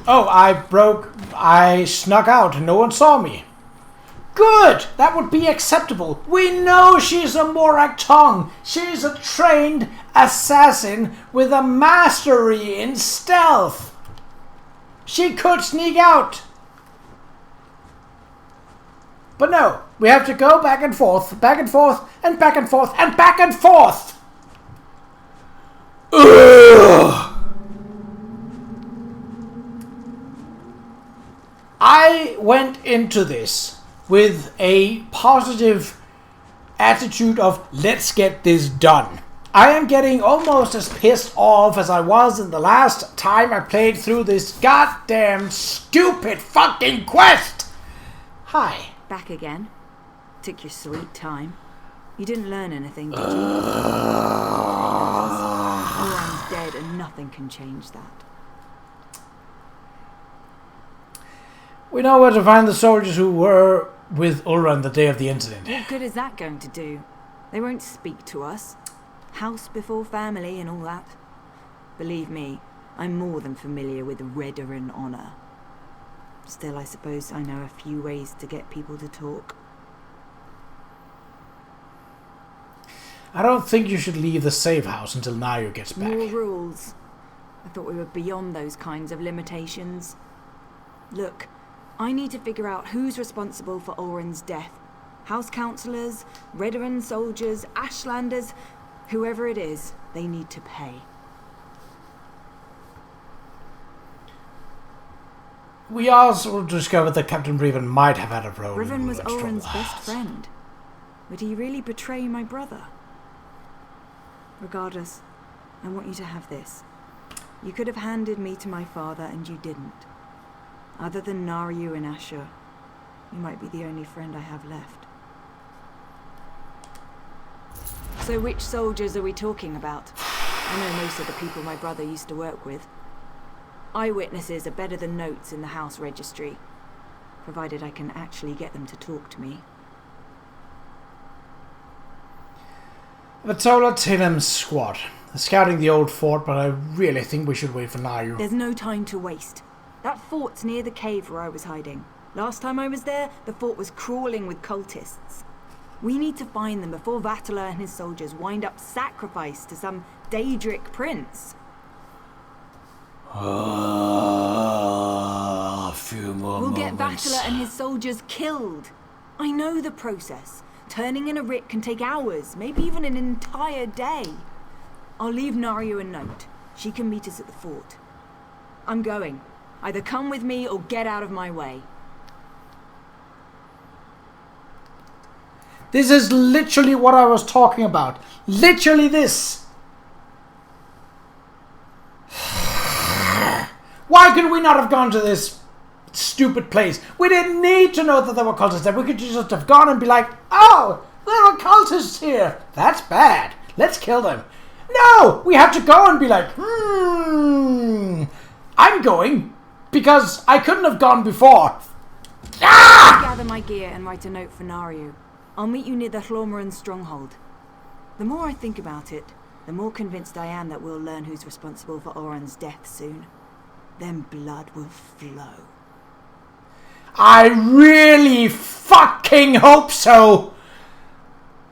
oh, I snuck out and no one saw me. Good! That would be acceptable. We know she's a Morak Tong. She's a trained assassin with a mastery in stealth. She could sneak out. But no, we have to go back and forth, and back and forth, and back and forth. Ugh. I went into this with a positive attitude of let's get this done. I am getting almost as pissed off as I was in the last time I played through this goddamn stupid fucking quest. Hi. Back again. Took your sweet time. You didn't learn anything, did you? Oran's dead and nothing can change that. We know where to find the soldiers who were with Ulran the day of the incident. What good is that going to do? They won't speak to us. House before family and all that. Believe me, I'm more than familiar with Redoran honor. Still, I suppose I know a few ways to get people to talk. I don't think you should leave the safe house until Nayu gets back. More rules. I thought we were beyond those kinds of limitations. Look, I need to figure out who's responsible for Oren's death. House councillors, Redoran soldiers, Ashlanders, whoever it is, they need to pay. We also discovered that Captain Briven might have had a role. Briven was Oren's best friend. Would he really betray my brother? Regardless, I want you to have this. You could have handed me to my father and you didn't. Other than Naryu and Ashur, you might be the only friend I have left. So which soldiers are we talking about? I know most of the people my brother used to work with. Eyewitnesses are better than notes in the house registry, provided I can actually get them to talk to me. Vatola Tilem's squad. They're scouting the old fort, but I really think we should wait for Nayu. There's no time to waste. That fort's near the cave where I was hiding. Last time I was there, the fort was crawling with cultists. We need to find them before Vatala and his soldiers wind up sacrificed to some Daedric prince. A few more We'll moments. get Vatala and his soldiers killed. I know the process. Turning in a writ can take hours, maybe even an entire day. I'll leave Naryu a note. She can meet us at the fort. I'm going. Either come with me or get out of my way. This is literally what I was talking about. Literally this. Why could we not have gone to this stupid place? We didn't need to know that there were cultists there. We could just have gone and be like, oh, there are cultists here. That's bad. Let's kill them. No, we have to go and be like, I'm going because I couldn't have gone before. I'll gather my gear and write a note for Naryu. I'll meet you near the Hlormaran stronghold. The more I think about it, the more convinced I am that we'll learn who's responsible for Oren's death soon. Then blood will flow. I really fucking hope so.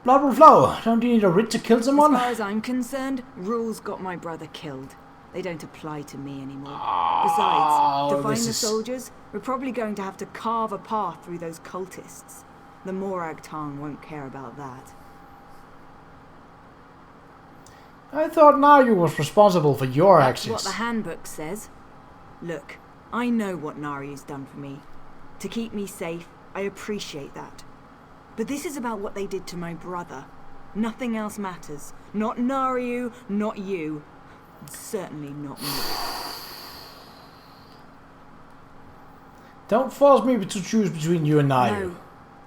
Blood will flow. Don't you need a writ to kill someone? As far as I'm concerned, rules got my brother killed. They don't apply to me anymore. Besides, to find the soldiers, we're probably going to have to carve a path through those cultists. The Morag Tong won't care about that. I thought Nayu was responsible for your That's actions. what the handbook says. Look, I know what Naryu's done for me. To keep me safe, I appreciate that. But this is about what they did to my brother. Nothing else matters. Not Naryu, not you. And certainly not me. Don't force me to choose between you and Nayu. No,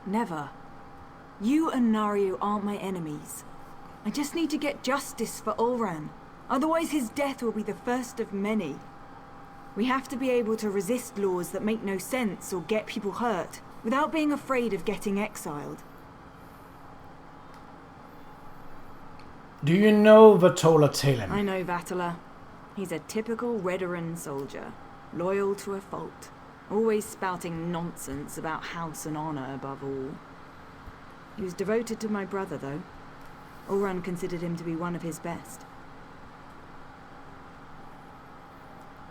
never. You and Naryu aren't my enemies. I just need to get justice for Ulran. Otherwise his death will be the first of many. We have to be able to resist laws that make no sense or get people hurt, without being afraid of getting exiled. Do you know Vatola Talem? I know Vatala. He's a typical Redoran soldier, loyal to a fault, always spouting nonsense about house and honor above all. He was devoted to my brother, though. Ulran considered him to be one of his best.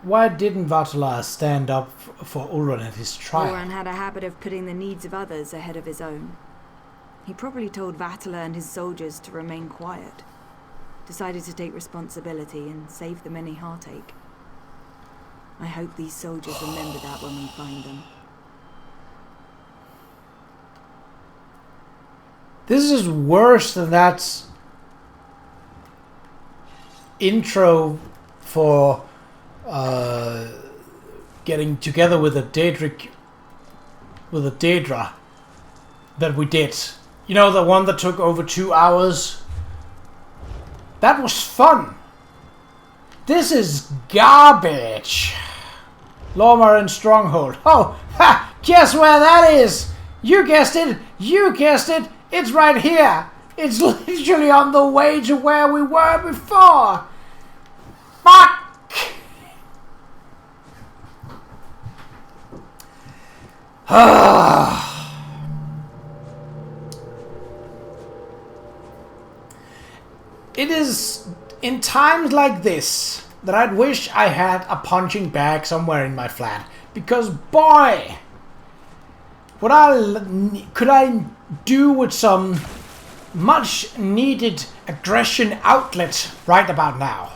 Why didn't Vatala stand up for Ulran at his trial? Ulran had a habit of putting the needs of others ahead of his own. He probably told Vatala and his soldiers to remain quiet. Decided to take responsibility and save them any heartache. I hope these soldiers remember that when we find them. This is worse than that intro for getting together with a Daedra that we did. You know, the one that took over 2 hours? That was fun. This is garbage. Hlormaran Stronghold. Oh, ha! Guess where that is? You guessed it. You guessed it. It's right here. It's literally on the way to where we were before. Fuck! It is in times like this that I'd wish I had a punching bag somewhere in my flat. Because boy, could I do with some much needed aggression outlet right about now.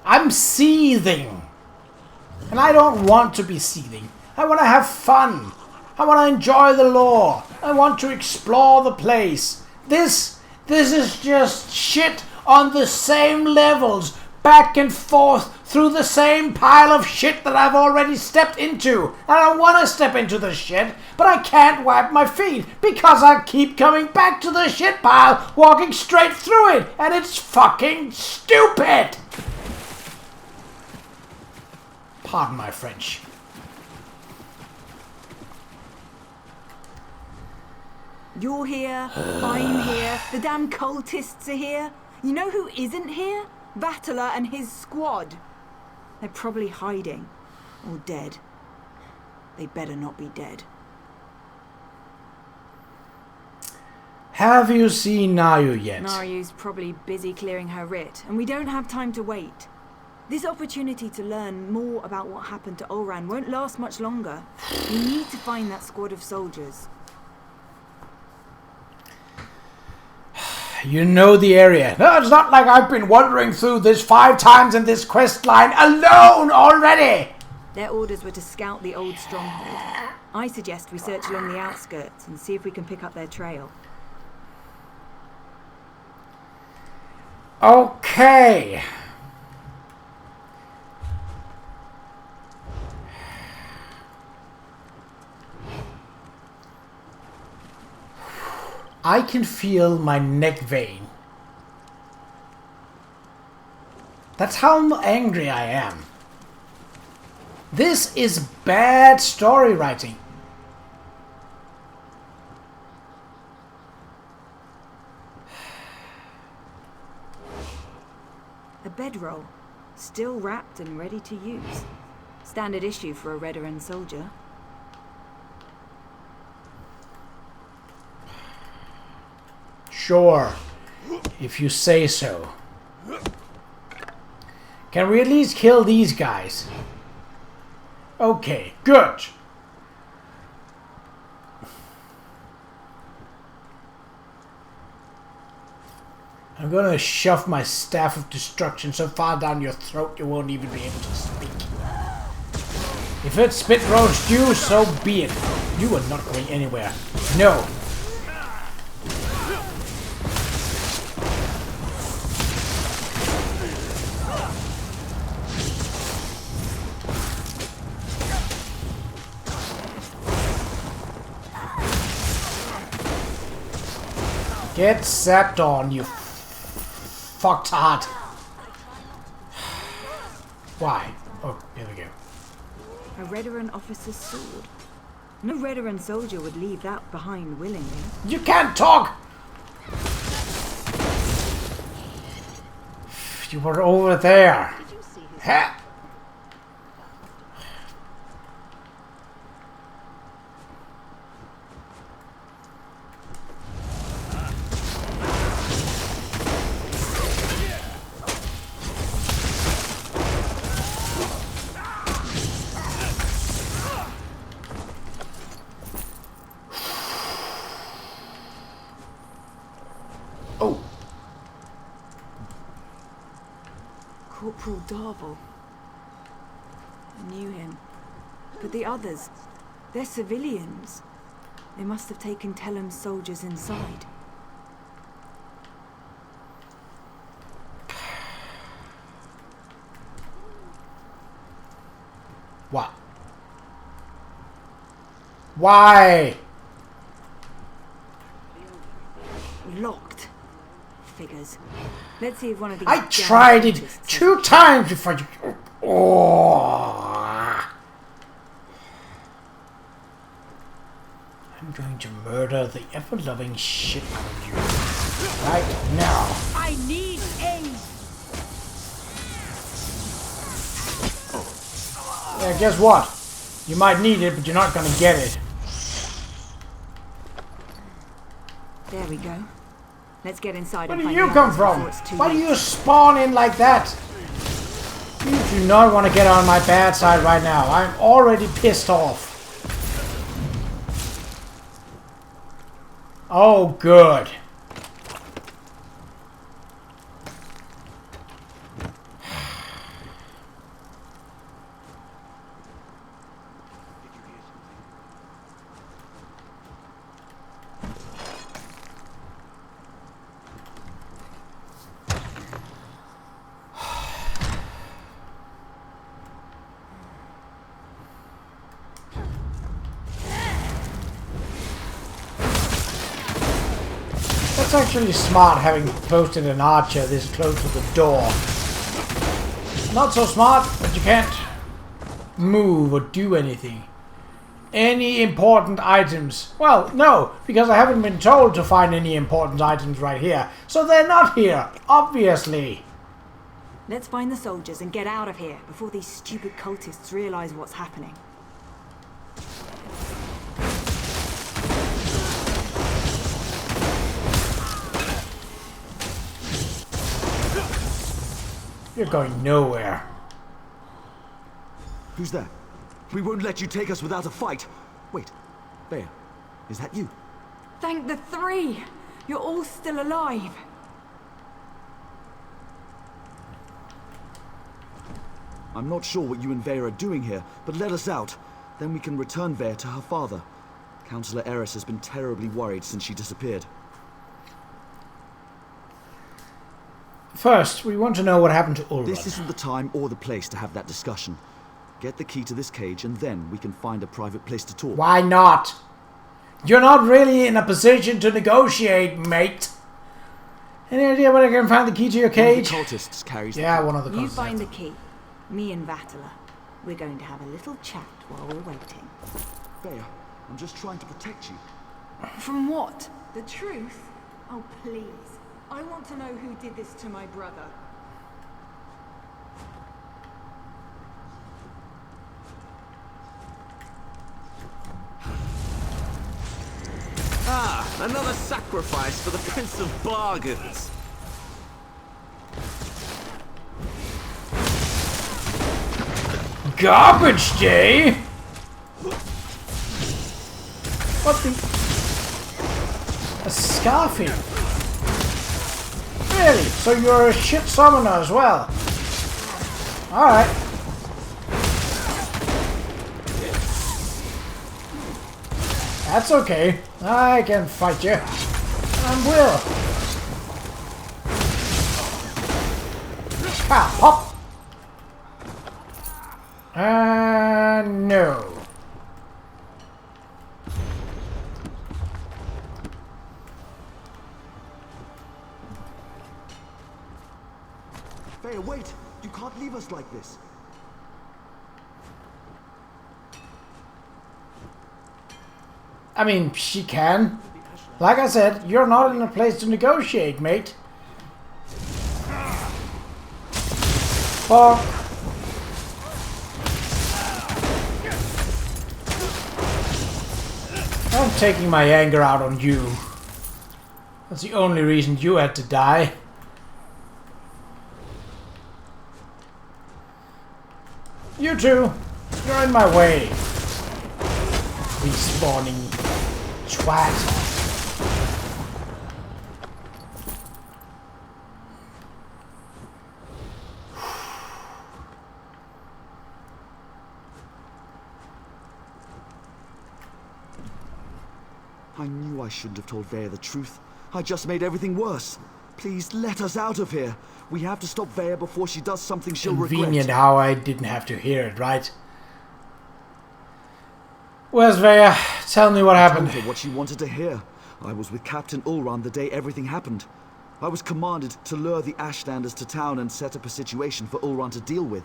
I'm seething. And I don't want to be seething. I want to have fun. I want to enjoy the lore. I want to explore the place. This is just shit on the same levels, back and forth through the same pile of shit that I've already stepped into. I don't want to step into the shit, but I can't wipe my feet because I keep coming back to the shit pile, walking straight through it, and it's fucking stupid. Pardon my French. You're here, I'm here, the damn cultists are here. You know who isn't here? Battler and his squad. They're probably hiding. Or dead. They better not be dead. Have you seen Nayu yet? Nayu's probably busy clearing her writ, and we don't have time to wait. This opportunity to learn more about what happened to Qa'Rajh won't last much longer. We need to find that squad of soldiers. You know the area. No, it's not like I've been wandering through this 5 times in this quest line alone already! Their orders were to scout the old stronghold. I suggest we search along the outskirts and see if we can pick up their trail. Okay. I can feel my neck vein. That's how angry I am. This is bad story writing. A bedroll, still wrapped and ready to use. Standard issue for a Redoran soldier. Sure, if you say so. Can we at least kill these guys? Okay, good. I'm gonna shove my staff of destruction so far down your throat you won't even be able to speak. If it spit roast you, so be it. You are not going anywhere. No. Get zapped on, you fucktard. Why? Oh, here we go. A Redoran officer's sword. No Redoran soldier would leave that behind willingly. You can't talk! You were over there. Ha! Corporal Darvel. I knew him. But the others, they're civilians. They must have taken Tellem's soldiers inside. What? Why? Locked. Figures. Let's see if one of these... I tried it 2 times before you... Oh. I'm going to murder the ever-loving shit out of you. Right now. I need aid! Yeah, guess what? You might need it, but you're not gonna get it. There we go. Let's get inside. Where and do find you the come others from? before it's too Why do late. you spawn in like that? You do not want to get on my bad side right now. I'm already pissed off. Oh, good. That's actually smart, having posted an archer this close to the door. Not so smart, but you can't move or do anything. Any important items? Well, no, because I haven't been told to find any important items right here. So they're not here, obviously. Let's find the soldiers and get out of here before these stupid cultists realize what's happening. You're going nowhere. Who's that? We won't let you take us without a fight. Wait, Bear, is that you? Thank the three! You're all still alive. I'm not sure what you and Vare are doing here, but let us out. Then we can return Vare to her father. Councillor Eris has been terribly worried since she disappeared. First, we want to know what happened to Ulrich. This isn't the time or the place to have that discussion. Get the key to this cage and then we can find a private place to talk. Why not? You're not really in a position to negotiate, mate. Any idea where I can find the key to your cage? One of the cultists carries yeah, the one of the cultists. You find the key. Me and Vatala. We're going to have a little chat while we're waiting. Vare, I'm just trying to protect you. From what? The truth? Oh, please. I want to know who did this to my brother. Ah, another sacrifice for the Prince of Bargains. Garbage day? What the? A Scarfy? Really? So you're a shit summoner as well? Alright. That's okay. I can fight you. I will. Ha! Hop! No. Vare, wait! You can't leave us like this. I mean, she can. Like I said, you're not in a place to negotiate, mate. Fuck. I'm taking my anger out on you. That's the only reason you had to die. You two, you're in my way. Respawning twat. I knew I shouldn't have told Vare the truth. I just made everything worse. Please let us out of here. We have to stop Vare before she does something she'll Convenient regret. how I didn't have to hear it, right? Where's Vare? Tell me what happened. I told her what she wanted to hear. I was with Captain Ulran the day everything happened. I was commanded to lure the Ashlanders to town and set up a situation for Ulran to deal with.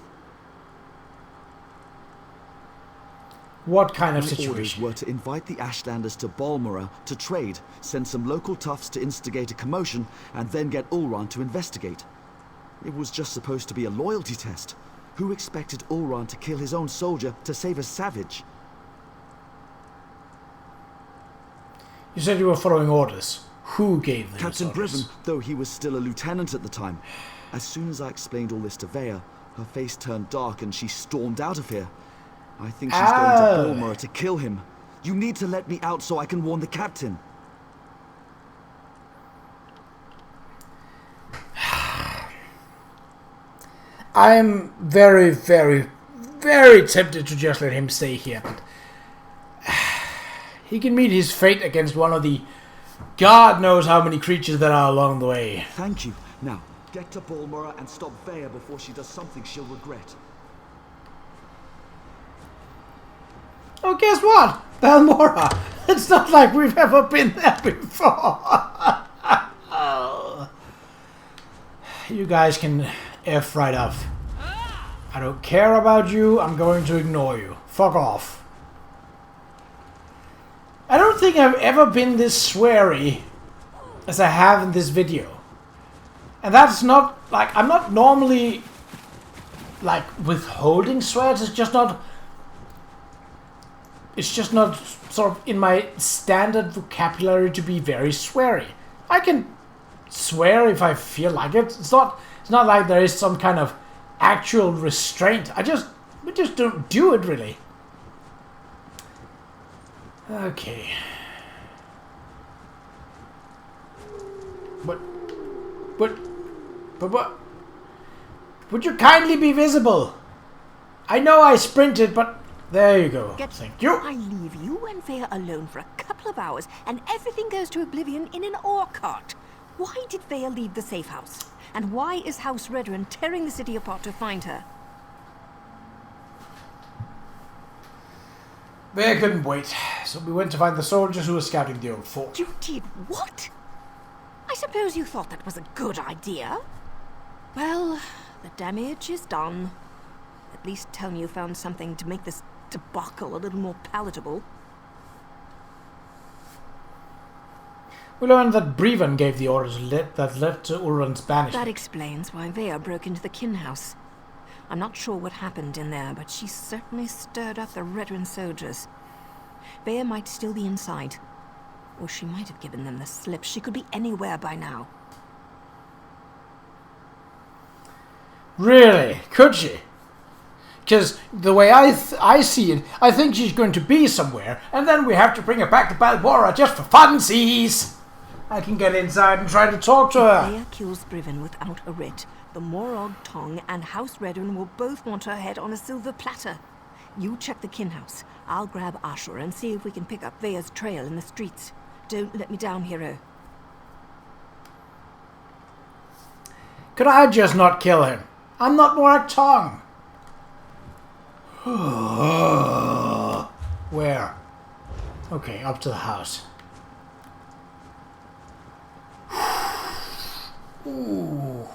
What kind of My orders situation? were to invite the Ashlanders to Balmora to trade, send some local toughs to instigate a commotion, and then get Ulran to investigate. It was just supposed to be a loyalty test. Who expected Ulran to kill his own soldier to save a savage? You said you were following orders. Who gave them Captain orders? Briven, though he was still a lieutenant at the time. As soon as I explained all this to Vea, her face turned dark and she stormed out of here. I think she's going to Balmora to kill him. You need to let me out so I can warn the captain. I'm very, very, very tempted to just let him stay here, but he can meet his fate against one of the God knows how many creatures that are along the way. Thank you. Now, get to Balmora and stop Vea before she does something she'll regret. Oh, guess what? Balmora. It's not like we've ever been there before. You guys can F right off. I don't care about you. I'm going to ignore you. Fuck off. I don't think I've ever been this sweary as I have in this video. And that's not, like, I'm not normally, like, withholding swears. It's just not sort of in my standard vocabulary to be very sweary. I can swear if I feel like it. It's not like there is some kind of actual restraint. We just don't do it really. Okay. But what? Would you kindly be visible? I know I sprinted, but there you go. Thank you. I leave you and Vea alone for a couple of hours, and everything goes to oblivion in an ore cart. Why did Vea leave the safe house? And why is House Redoran tearing the city apart to find her? Vea couldn't wait, so we went to find the soldiers who were scouting the old fort. You did what? I suppose you thought that was a good idea? Well, the damage is done. At least tell me you found something to make this debacle a little more palatable. We learned that Briven gave the orders that led to Ulran's banishment. That explains why Vea broke into the kin house. I'm not sure what happened in there, but she certainly stirred up the Redoran soldiers. Vea might still be inside. Or she might have given them the slip. She could be anywhere by now. Really? Could she? Because the way I see it, I think she's going to be somewhere, and then we have to bring her back to Balmora just for funsies. I can get inside and try to talk to her. If Vea kills Briven without a writ, the Morog Tong and House Redoran will both want her head on a silver platter. You check the kin house. I'll grab Ashur and see if we can pick up Vea's trail in the streets. Don't let me down, hero. Could I just not kill him? I'm not Morag Tong. Where? Okay, up to the house. Ooh.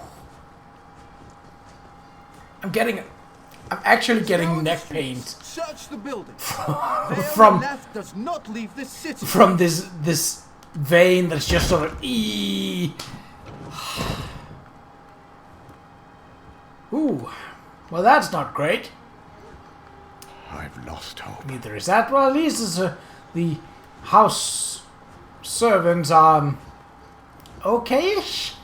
I'm actually getting neck pain. Search the building. from does not leave this city. From this vein that's just sort of Ooh. Well, that's not great. I've lost hope. Neither is that. Well, at least it's, the house servants are okay-ish.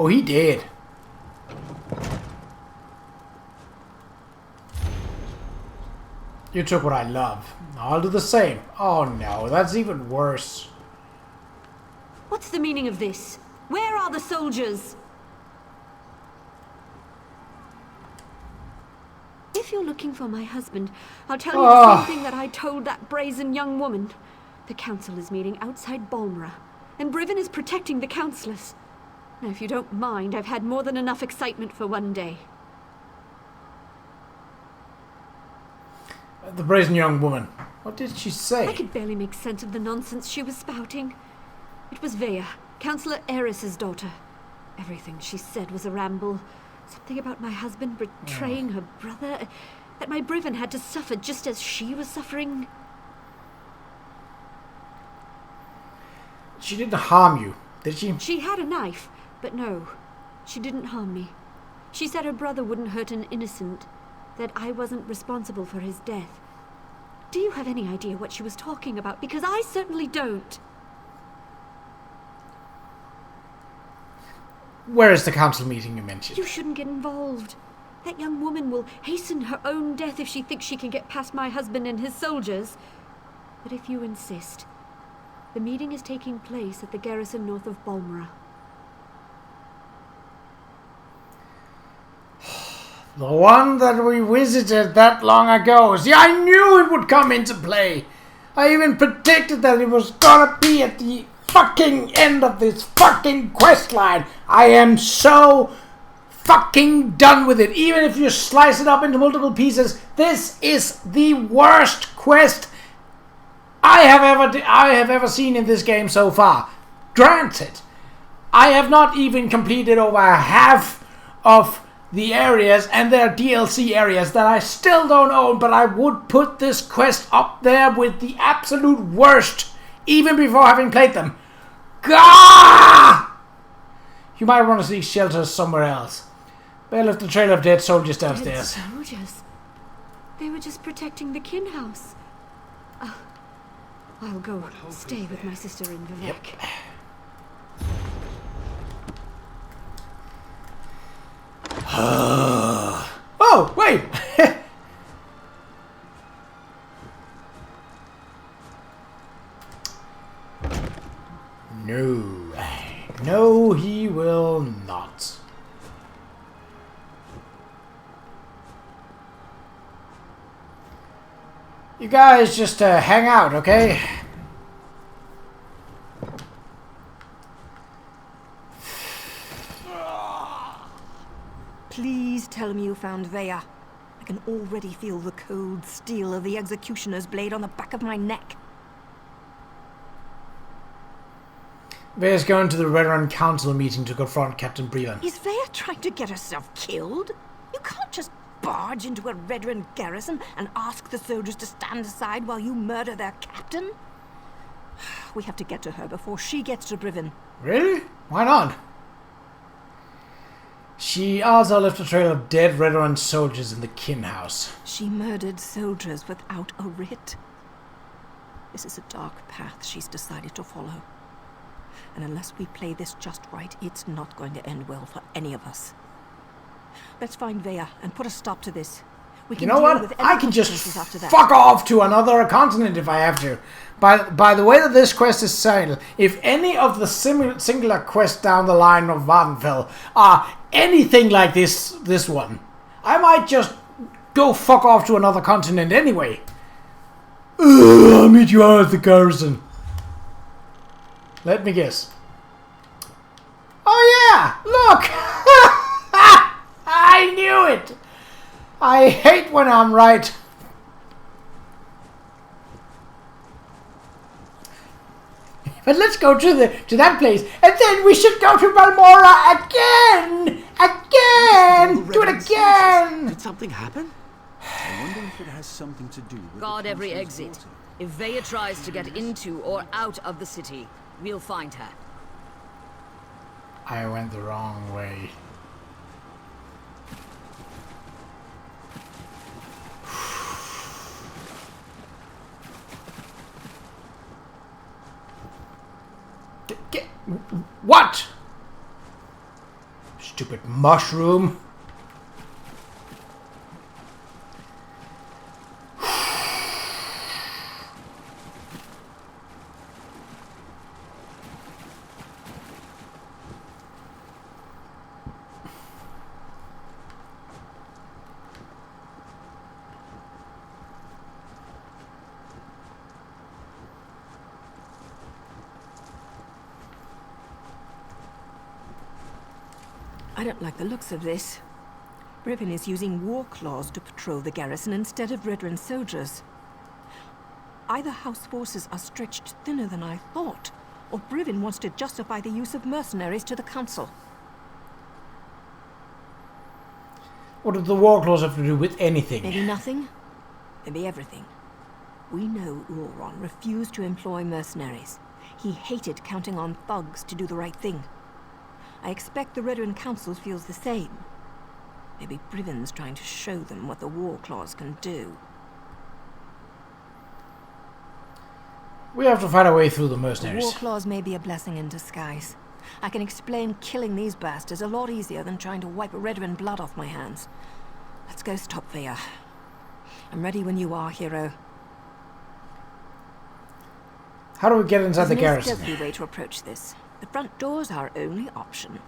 Oh, he did. You took what I love. I'll do the same. Oh no, that's even worse. What's the meaning of this? Where are the soldiers? If you're looking for my husband, I'll tell you the same thing that I told that brazen young woman. The council is meeting outside Balmora, and Briven is protecting the councillors. Now, if you don't mind, I've had more than enough excitement for one day. The brazen young woman. What did she say? I could barely make sense of the nonsense she was spouting. It was Vea, Councillor Eris's daughter. Everything she said was a ramble. Something about my husband betraying her brother. That my Briven had to suffer just as she was suffering? She didn't harm you, did she? She had a knife, but no, she didn't harm me. She said her brother wouldn't hurt an innocent, that I wasn't responsible for his death. Do you have any idea what she was talking about? Because I certainly don't. Where is the council meeting you mentioned? You shouldn't get involved. That young woman will hasten her own death if she thinks she can get past my husband and his soldiers. But if you insist, the meeting is taking place at the garrison north of Balmora. The one that we visited that long ago. See, I knew it would come into play. I even predicted that it was gonna be at the fucking end of this fucking quest line. I am so fucking done with it. Even if you slice it up into multiple pieces, this is the worst quest I have ever seen in this game so far. Granted, I have not even completed over half of the areas, and there are DLC areas that I still don't own, but I would put this quest up there with the absolute worst, even before having played them. Gah! You might want to seek shelter somewhere else. They left the trail of dead soldiers downstairs. Dead soldiers? They were just protecting the kin house. I'll go stay with my sister in Vivek. Yep. Oh, wait! No. No, he will not. You guys just hang out, okay? Please tell me you found Veya. I can already feel the cold steel of the executioner's blade on the back of my neck. Veya's going to the Veteran Council meeting to confront Captain Breland. Is Veya trying to get herself killed? You can't just barge into a Veteran garrison and ask the soldiers to stand aside while you murder their captain? We have to get to her before she gets to Briven. Really? Why not? She also left a trail of dead Veteran soldiers in the kin house. She murdered soldiers without a writ. This is a dark path she's decided to follow. And unless we play this just right, it's not going to end well for any of us. Let's find Veya and put a stop to this. We can you know what? I can just fuck off to another continent if I have to. By the way that this quest is signed, if any of the singular quests down the line of Vvardenfell are anything like this one, I might just go fuck off to another continent anyway. I'll meet you out at the garrison. Let me guess. Oh yeah! Look! I knew it! I hate when I'm right. But let's go to that place, and then we should go to Balmora again! Again! Do it again! Did something happen? I wonder if it has something to do with Guard the every council's exit. daughter. If Veya tries to get into or out of the city, we'll find her. I went the wrong way. What? Stupid mushroom. I don't like the looks of this. Briven is using war claws to patrol the garrison instead of veteran soldiers. Either house forces are stretched thinner than I thought, or Briven wants to justify the use of mercenaries to the council. What do the war clause have to do with anything? Maybe nothing, maybe everything. We know Ulron refused to employ mercenaries. He hated counting on thugs to do the right thing. I expect the Redoran Council feels the same. Maybe Briven's trying to show them what the war clause can do. We have to find a way through the The mercenaries. war clause may be a blessing in disguise. I can explain killing these bastards a lot easier than trying to wipe Redoran blood off my hands. Let's go stop Veya. I'm ready when you are, hero. How do we get inside the There's no garrison? stealthy way to approach this. The front door's our only option.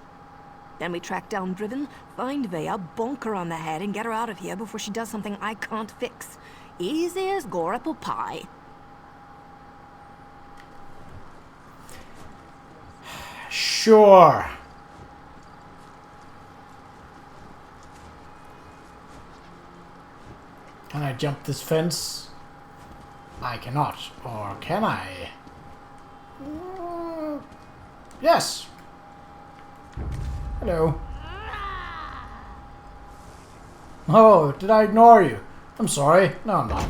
Then we track down Briven, find Veya, bonk her on the head, and get her out of here before she does something I can't fix. Easy as gore apple pie. Sure. Can I jump this fence? I cannot. Or can I? Yes. Hello. Oh, did I ignore you? I'm sorry. No, I'm not.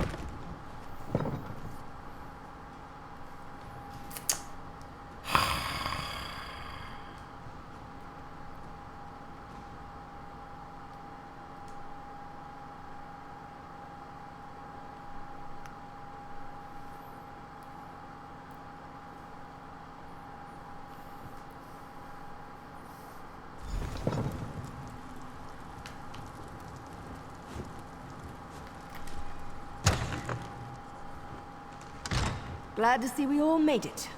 Glad to see we all made it.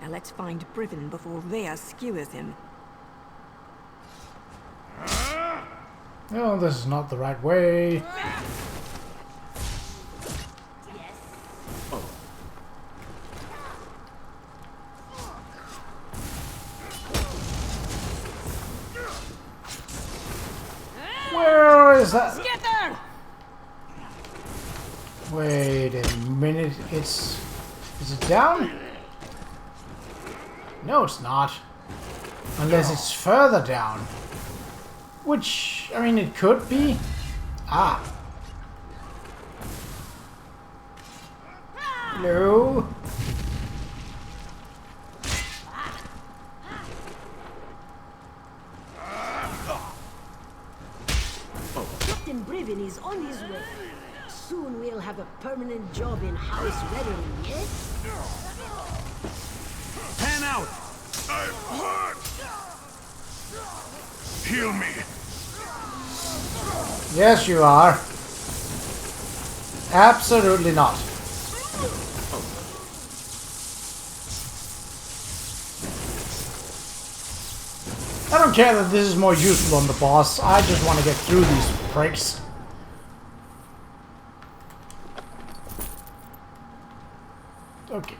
Now let's find Briven before Veya skewers him. No, this is not the right way. Where is that? Get there! Wait a minute. Is it down? No, it's not. Unless it's further down. Which, I mean, it could be. Ah. Hello? Captain Briven is on his way. Soon we'll have a permanent job in House Veteran, yes? Pan out! I'm hurt! Heal me! Yes, you are. Absolutely not. I don't care that this is more useful on the boss. I just want to get through these pricks. Okay.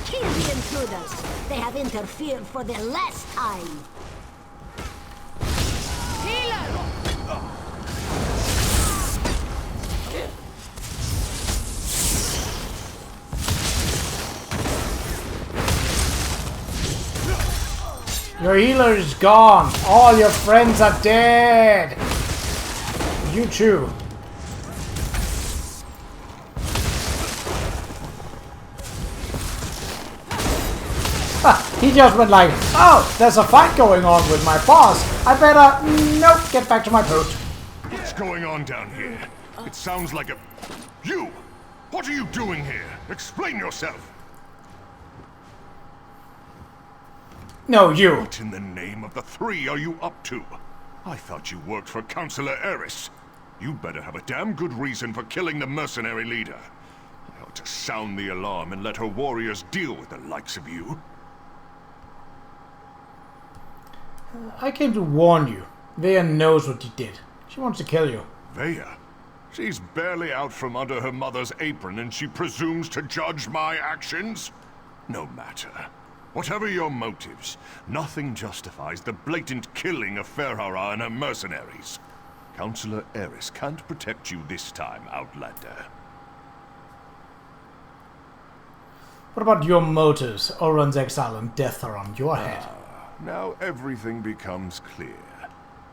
Kill the intruders. They have interfered for the last time. Your healer is gone. All your friends are dead. You too. He just went like, oh, there's a fight going on with my boss. I better, nope, get back to my boat. What's going on down here? It sounds like a... You! What are you doing here? Explain yourself! No, you. What in the name of the three are you up to? I thought you worked for Councillor Eris. You better have a damn good reason for killing the mercenary leader. I ought to sound the alarm and let her warriors deal with the likes of you. I came to warn you. Veya knows what you did. She wants to kill you. Veya? She's barely out from under her mother's apron and she presumes to judge my actions? No matter. Whatever your motives, nothing justifies the blatant killing of Qa'Rajh and her mercenaries. Councillor Eris can't protect you this time, Outlander. What about your motives? Oran's exile and death are on your head. Now everything becomes clear.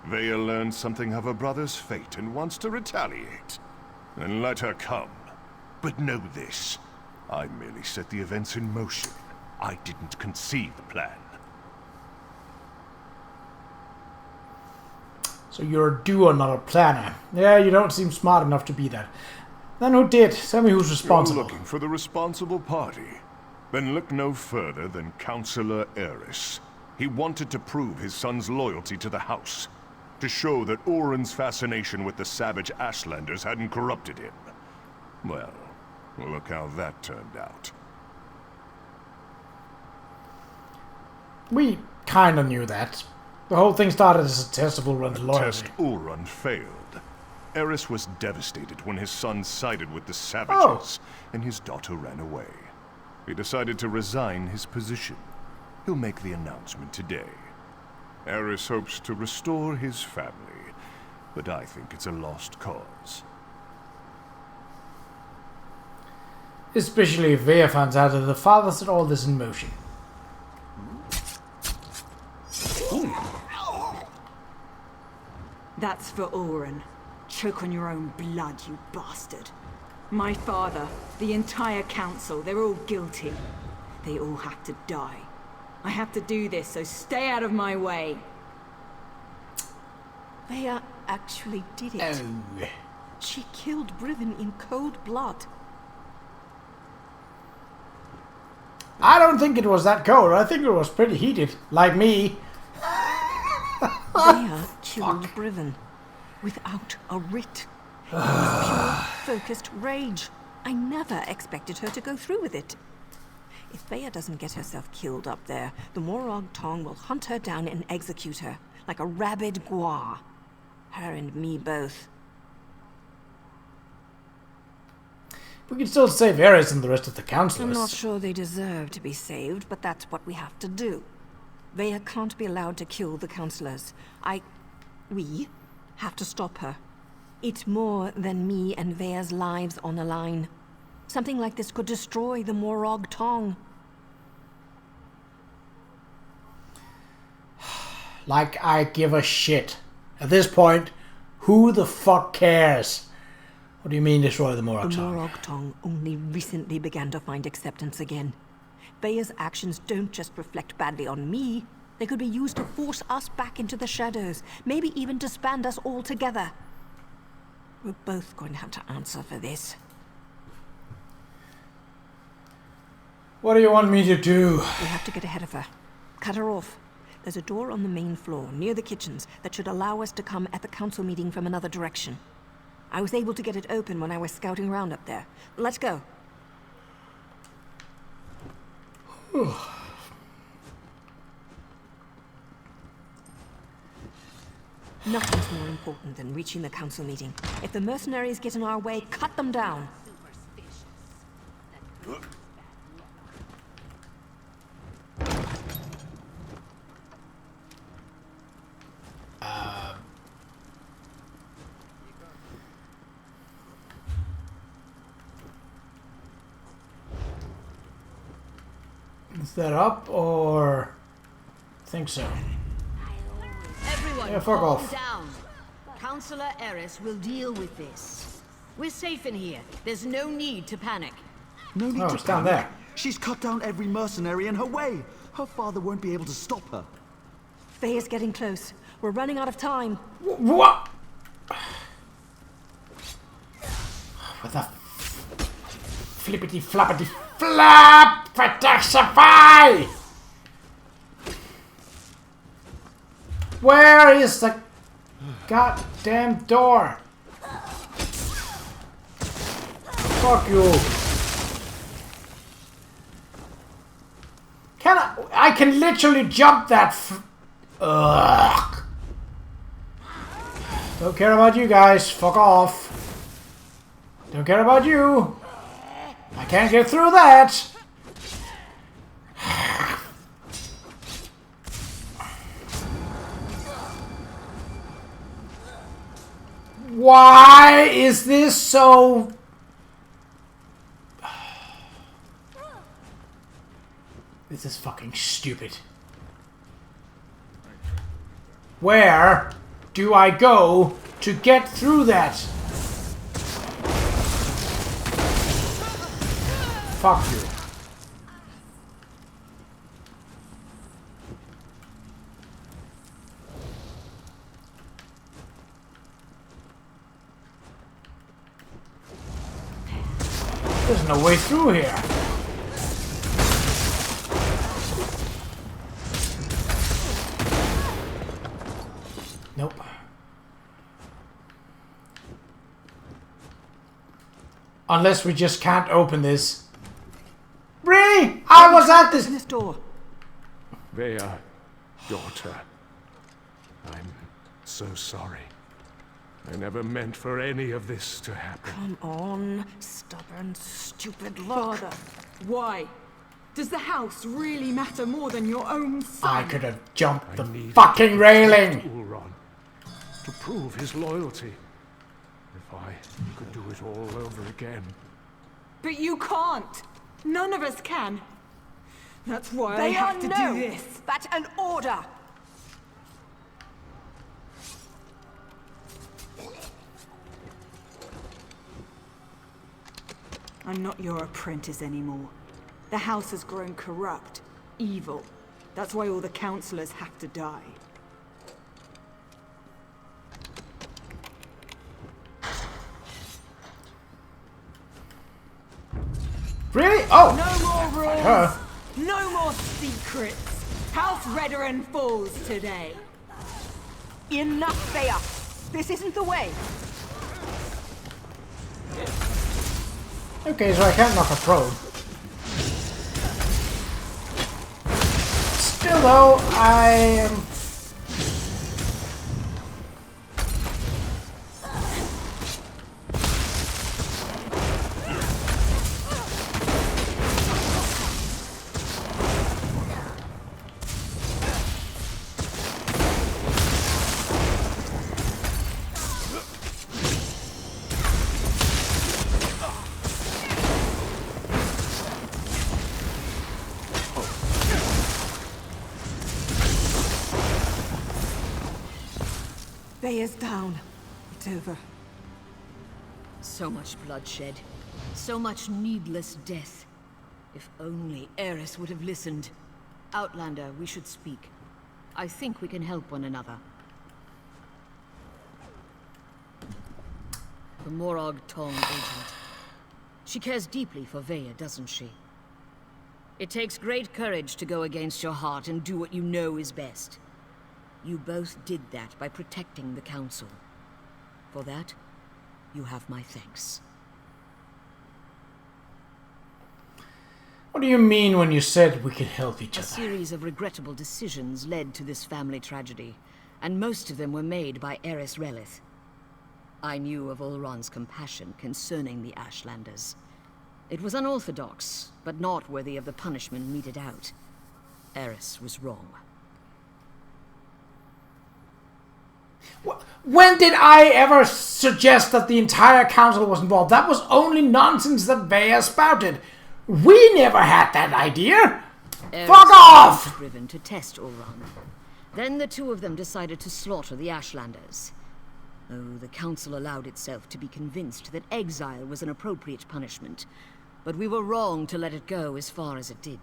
Vaya learned something of her brother's fate and wants to retaliate. Then let her come. But know this. I merely set the events in motion. I didn't conceive the plan. So you're a doer, not a planner. Yeah, you don't seem smart enough to be that. Then who did? Tell me who's responsible. You're looking for the responsible party. Then look no further than Councillor Eris. He wanted to prove his son's loyalty to the House. To show that Oren's fascination with the savage Ashlanders hadn't corrupted him. Well, look how that turned out. We kinda knew that. The whole thing started as a test of Ulrun's The loyalty. test Ulrun failed. Eris was devastated when his son sided with the savages, and his daughter ran away. He decided to resign his position. He'll make the announcement today. Eris hopes to restore his family, but I think it's a lost cause. Especially if Vaya finds out that the father set all this in motion. That's for Oren. Choke on your own blood, you bastard. My father, the entire council, they're all guilty. They all have to die. I have to do this, so stay out of my way. Vaya actually did it. Oh. She killed Brivin in cold blood. I don't think it was that cold. I think it was pretty heated. Like me. Vaya killed Brivin without a writ. It was pure, focused rage. I never expected her to go through with it. If Vaya doesn't get herself killed up there, the Morag Tong will hunt her down and execute her, like a rabid gua. Her and me both. We can still save Eris and the rest of the councilors. I'm not sure they deserve to be saved, but that's what we have to do. Vaya can't be allowed to kill the councilors. We have to stop her. It's more than me and Vaya's lives on the line. Something like this could destroy the Morag Tong. Like I give a shit. At this point, who the fuck cares? What do you mean destroy the Morag Tong? The Morag Tong only recently began to find acceptance again. Vaya's actions don't just reflect badly on me. They could be used to force us back into the shadows. Maybe even disband us all together. We're both going to have to answer for this. What do you want me to do? We have to get ahead of her. Cut her off. There's a door on the main floor, near the kitchens, that should allow us to come at the council meeting from another direction. I was able to get it open when I was scouting around up there. Let's go. Nothing's more important than reaching the council meeting. If the mercenaries get in our way, cut them down. Is that up or? I think so. Everyone, Yeah, fuck calm off. down. Councillor Eris will deal with this. We're safe in here. There's no need to panic. No need Oh, to it's down panic. there. She's cut down every mercenary in her way. Her father won't be able to stop her. Vaya's getting close. We're running out of time. What? What the flippity floppity flap Protexify! Where is the goddamn door? Fuck you. I can literally jump that Ugh. Don't care about you guys. Fuck off. Don't care about you. I can't get through that. Why is this so... This is fucking stupid. Where do I go to get through that? Fuck you. There's no way through here. Nope. Unless we just can't open this. Really? I was at this door. Vaya, daughter. I'm so sorry. I never meant for any of this to happen. Come on, stubborn, stupid look. Father, why? Does the house really matter more than your own son? I could have jumped the fucking railing! Qa'Rajh, to prove his loyalty. If I could do it all over again. But you can't! None of us can! That's why I have to do this! That's an order! I'm not your apprentice anymore. The house has grown corrupt, evil. That's why all the councillors have to die. Really? Oh! No more rules! No more secrets! House Redoran falls today! Enough, Thea! This isn't the way! Okay, so I can't knock a probe. Still though, I am... Thea's down. It's over. So much bloodshed. So much needless death. If only Eris would have listened. Outlander, we should speak. I think we can help one another. The Morag Tong agent. She cares deeply for Vaya, doesn't she? It takes great courage to go against your heart and do what you know is best. You both did that by protecting the Council. For that, you have my thanks. What do you mean when you said we could help each other? A series of regrettable decisions led to this family tragedy, and most of them were made by Eris Relith. I knew of Ulron's compassion concerning the Ashlanders. It was unorthodox, but not worthy of the punishment meted out. Eris was wrong. When did I ever suggest that the entire council was involved? That was only nonsense that Vaya spouted. We never had that idea. Fuck off! Driven to test Ulron. Then the two of them decided to slaughter the Ashlanders. Oh, the council allowed itself to be convinced that exile was an appropriate punishment, but we were wrong to let it go as far as it did.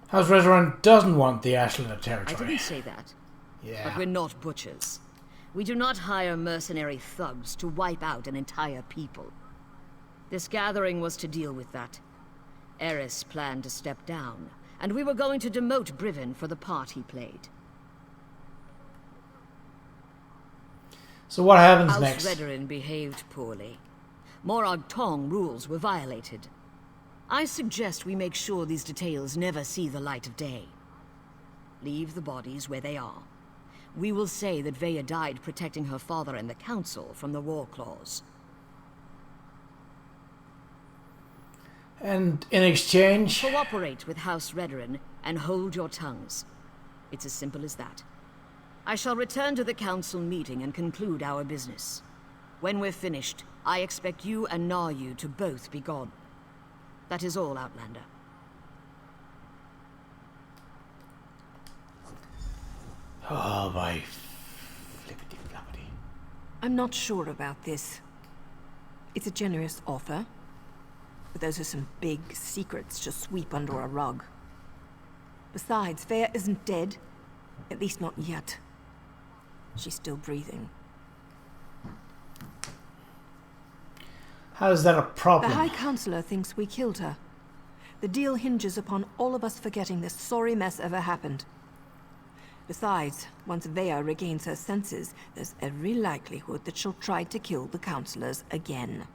House Redoran doesn't want the Ashlander territory. I didn't say that. Yeah. But we're not butchers. We do not hire mercenary thugs to wipe out an entire people. This gathering was to deal with that. Eris planned to step down, and we were going to demote Briven for the part he played. So what happens next? House Redoran behaved poorly. Morag Tong rules were violated. I suggest we make sure these details never see the light of day. Leave the bodies where they are. We will say that Vaya died protecting her father and the Council from the War Claws. And in exchange... Cooperate with House Redoran and hold your tongues. It's as simple as that. I shall return to the Council meeting and conclude our business. When we're finished, I expect you and Naryu to both be gone. That is all, Outlander. Oh, my flippity flappity. I'm not sure about this. It's a generous offer, but those are some big secrets to sweep under a rug. Besides, Vaya isn't dead. At least not yet. She's still breathing. How is that a problem? The High Counselor thinks we killed her. The deal hinges upon all of us forgetting this sorry mess ever happened. Besides, once Vaya regains her senses, there's every likelihood that she'll try to kill the counselors again.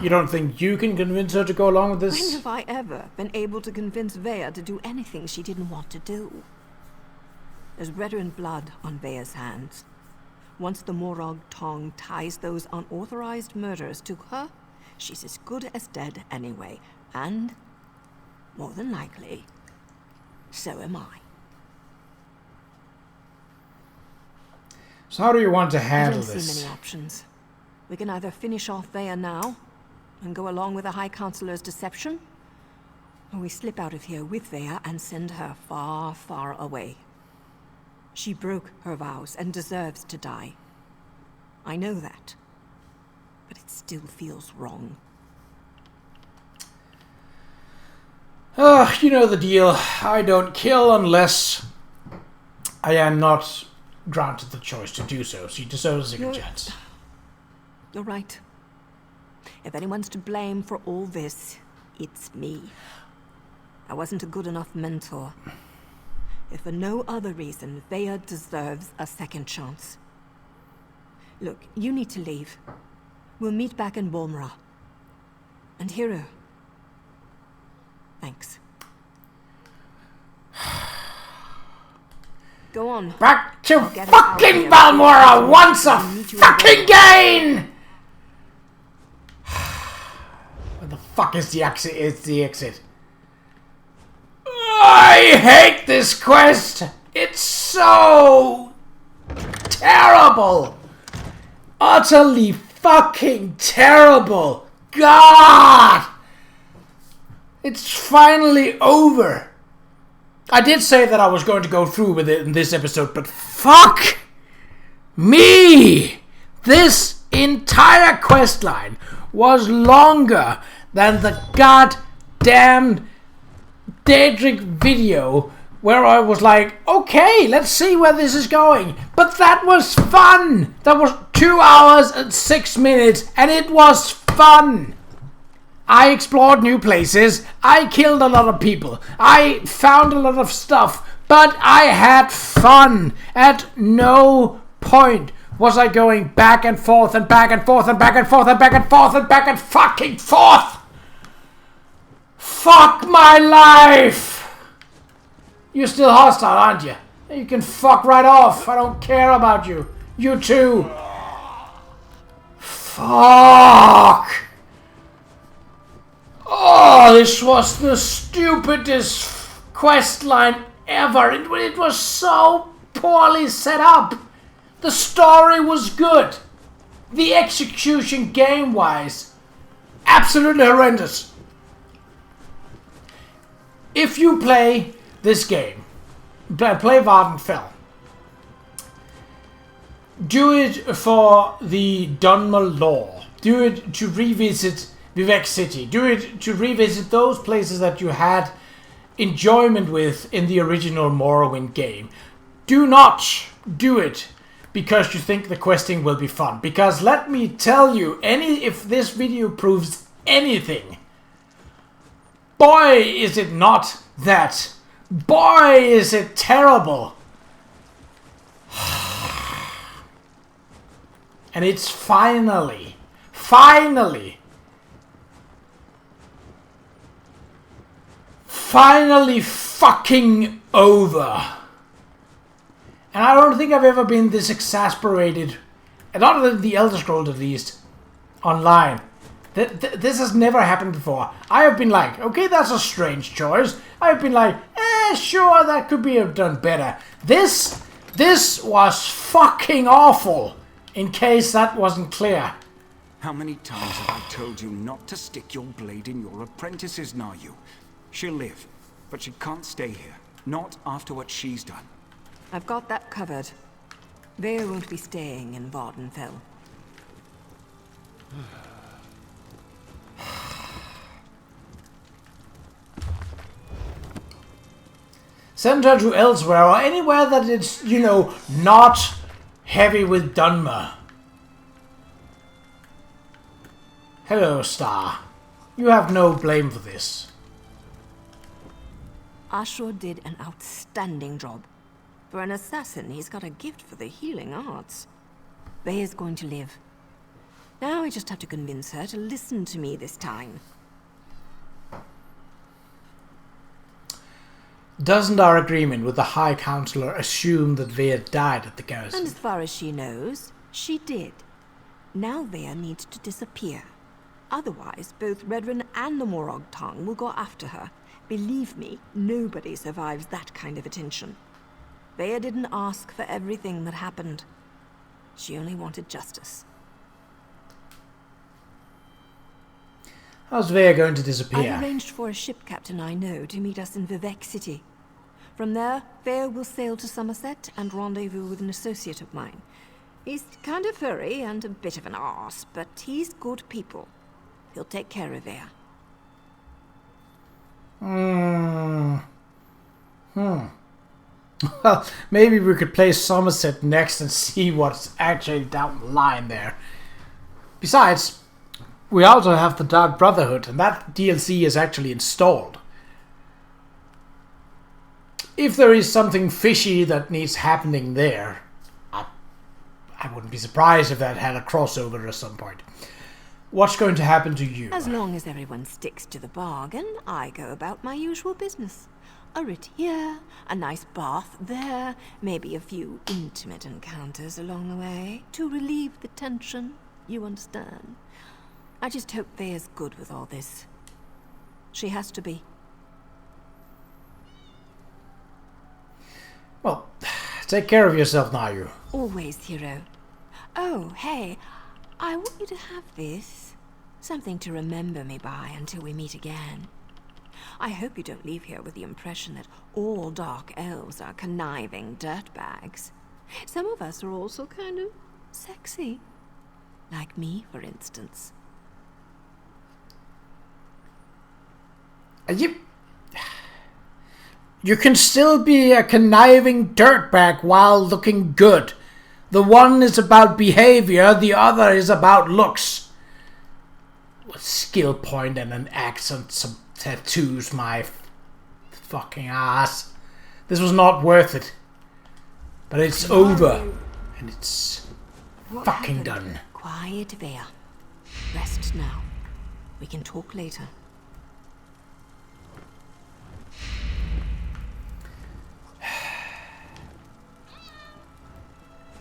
You don't think you can convince her to go along with this? When have I ever been able to convince Vaya to do anything she didn't want to do? There's Redoran blood on Vaya's hands. Once the Morag tongue ties those unauthorized murders to her, she's as good as dead anyway. And, more than likely, so am I. So how do you want to I handle don't this? see many options. We can either finish off Vaya now, and go along with the High Counselor's deception, or we slip out of here with Vaya and send her far, far away. She broke her vows and deserves to die. I know that, but it still feels wrong. You know the deal. I don't kill unless I am not granted the choice to do so. She deserves a second chance. You're right. If anyone's to blame for all this, it's me. I wasn't a good enough mentor. If for no other reason, Vaya deserves a second chance. Look, you need to leave. We'll meet back in Balmora. And Hero. Thanks. Go on. Back to fucking Balmora once a fucking gain! Where the fuck is the exit? It's the exit. I hate this quest! It's so terrible! Utterly fucking terrible! God! It's finally over. I did say that I was going to go through with it in this episode, but fuck me! This entire questline was longer than the goddamn Daedric video where I was like, okay, let's see where this is going. But that was fun! That was 2 hours and 6 minutes, and it was fun! I explored new places, I killed a lot of people, I found a lot of stuff, but I had fun. At no point was I going back and forth and back and forth and back and forth and back and forth and back and fucking forth! Fuck my life! You're still hostile, aren't you? You can fuck right off. I don't care about you. You too. Fuck! Oh, this was the stupidest quest line ever. It was so poorly set up. The story was good. The execution game-wise, absolutely horrendous. If you play this game, play Vvardenfell, do it for the Dunmer lore. Do it to revisit Vivek City. Do it to revisit those places that you had enjoyment with in the original Morrowind game. Do not do it because you think the questing will be fun. Because let me tell you, if this video proves anything, boy is it not that. Boy is it terrible. And it's finally fucking over. And I don't think I've ever been this exasperated, not in the Elder Scrolls at least, online. This has never happened before. I have been like, okay, that's a strange choice. I've been like, sure, that could be done better. This This was fucking awful, in case that wasn't clear. How many times have I told you not to stick your blade in your apprentice's Nayu? She'll live, but she can't stay here. Not after what she's done. I've got that covered. Vare won't be staying in Vvardenfell. Send her to elsewhere, or anywhere that it's, you know, not heavy with Dunmer. Hello, Star. You have no blame for this. Ashur did an outstanding job. For an assassin, he's got a gift for the healing arts. Vare's going to live. Now I just have to convince her to listen to me this time. Doesn't our agreement with the High Counselor assume that Vare died at the garrison? And as far as she knows, she did. Now Vare needs to disappear. Otherwise, both Redren and the Morag tongue will go after her. Believe me, nobody survives that kind of attention. Vare didn't ask for everything that happened. She only wanted justice. How's Vare going to disappear? I arranged for a ship captain I know to meet us in Vivec City. From there, Vare will sail to Somerset and rendezvous with an associate of mine. He's kind of furry and a bit of an arse, but he's good people. He'll take care of Vare. Well, maybe we could play Somerset next and see what's actually down the line there. Besides, we also have the Dark Brotherhood, and that DLC is actually installed. If there is something fishy that needs happening there, I wouldn't be surprised if that had a crossover at some point. What's going to happen to you? As long as everyone sticks to the bargain, I go about my usual business. A writ here, a nice bath there, maybe a few intimate encounters along the way to relieve the tension, you understand? I just hope Vare's good with all this. She has to be. Well, take care of yourself, Nayu. Always, hero. Oh, hey, I want you to have this. Something to remember me by until we meet again. I hope you don't leave here with the impression that all dark elves are conniving dirtbags. Some of us are also kind of sexy. Like me, for instance. You can still be a conniving dirtbag while looking good. The one is about behavior, the other is about looks. A skill point and an accent, some tattoos, my fucking ass. This was not worth it. But it's over. And it's fucking done. Quiet, Vare. Rest now. We can talk later.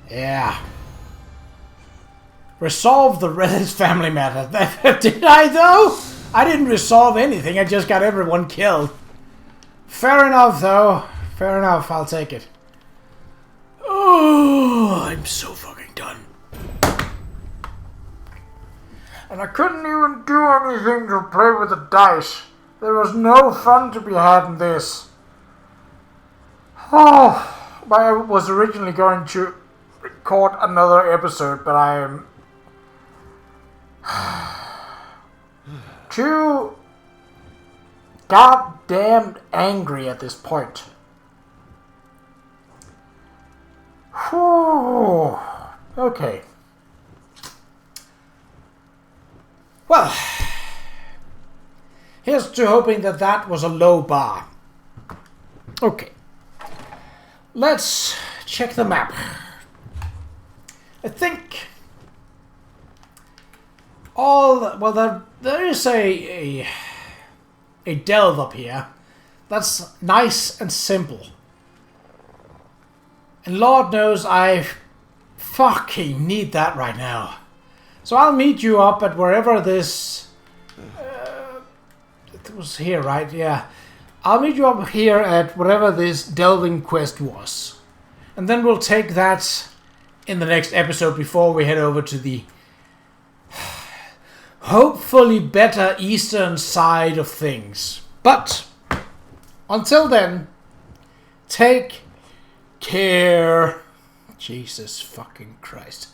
Yeah. Resolve the Reddit's family matter. Did I, though? I didn't resolve anything. I just got everyone killed. Fair enough, though. Fair enough. I'll take it. Oh, I'm so fucking done. And I couldn't even do anything to play with the dice. There was no fun to be had in this. Oh, I was originally going to record another episode, but I am too goddamn angry at this point. Whew. Okay. Well, here's to hoping that that was a low bar. Okay. Let's check the map. I think there is a delve up here. That's nice and simple. And Lord knows I fucking need that right now. So I'll meet you up at wherever this... it was here, right? Yeah. I'll meet you up here at whatever this delving quest was. And And then we'll take that in the next episode before we head over to the hopefully better eastern side of things. But until then, take care. Jesus fucking Christ.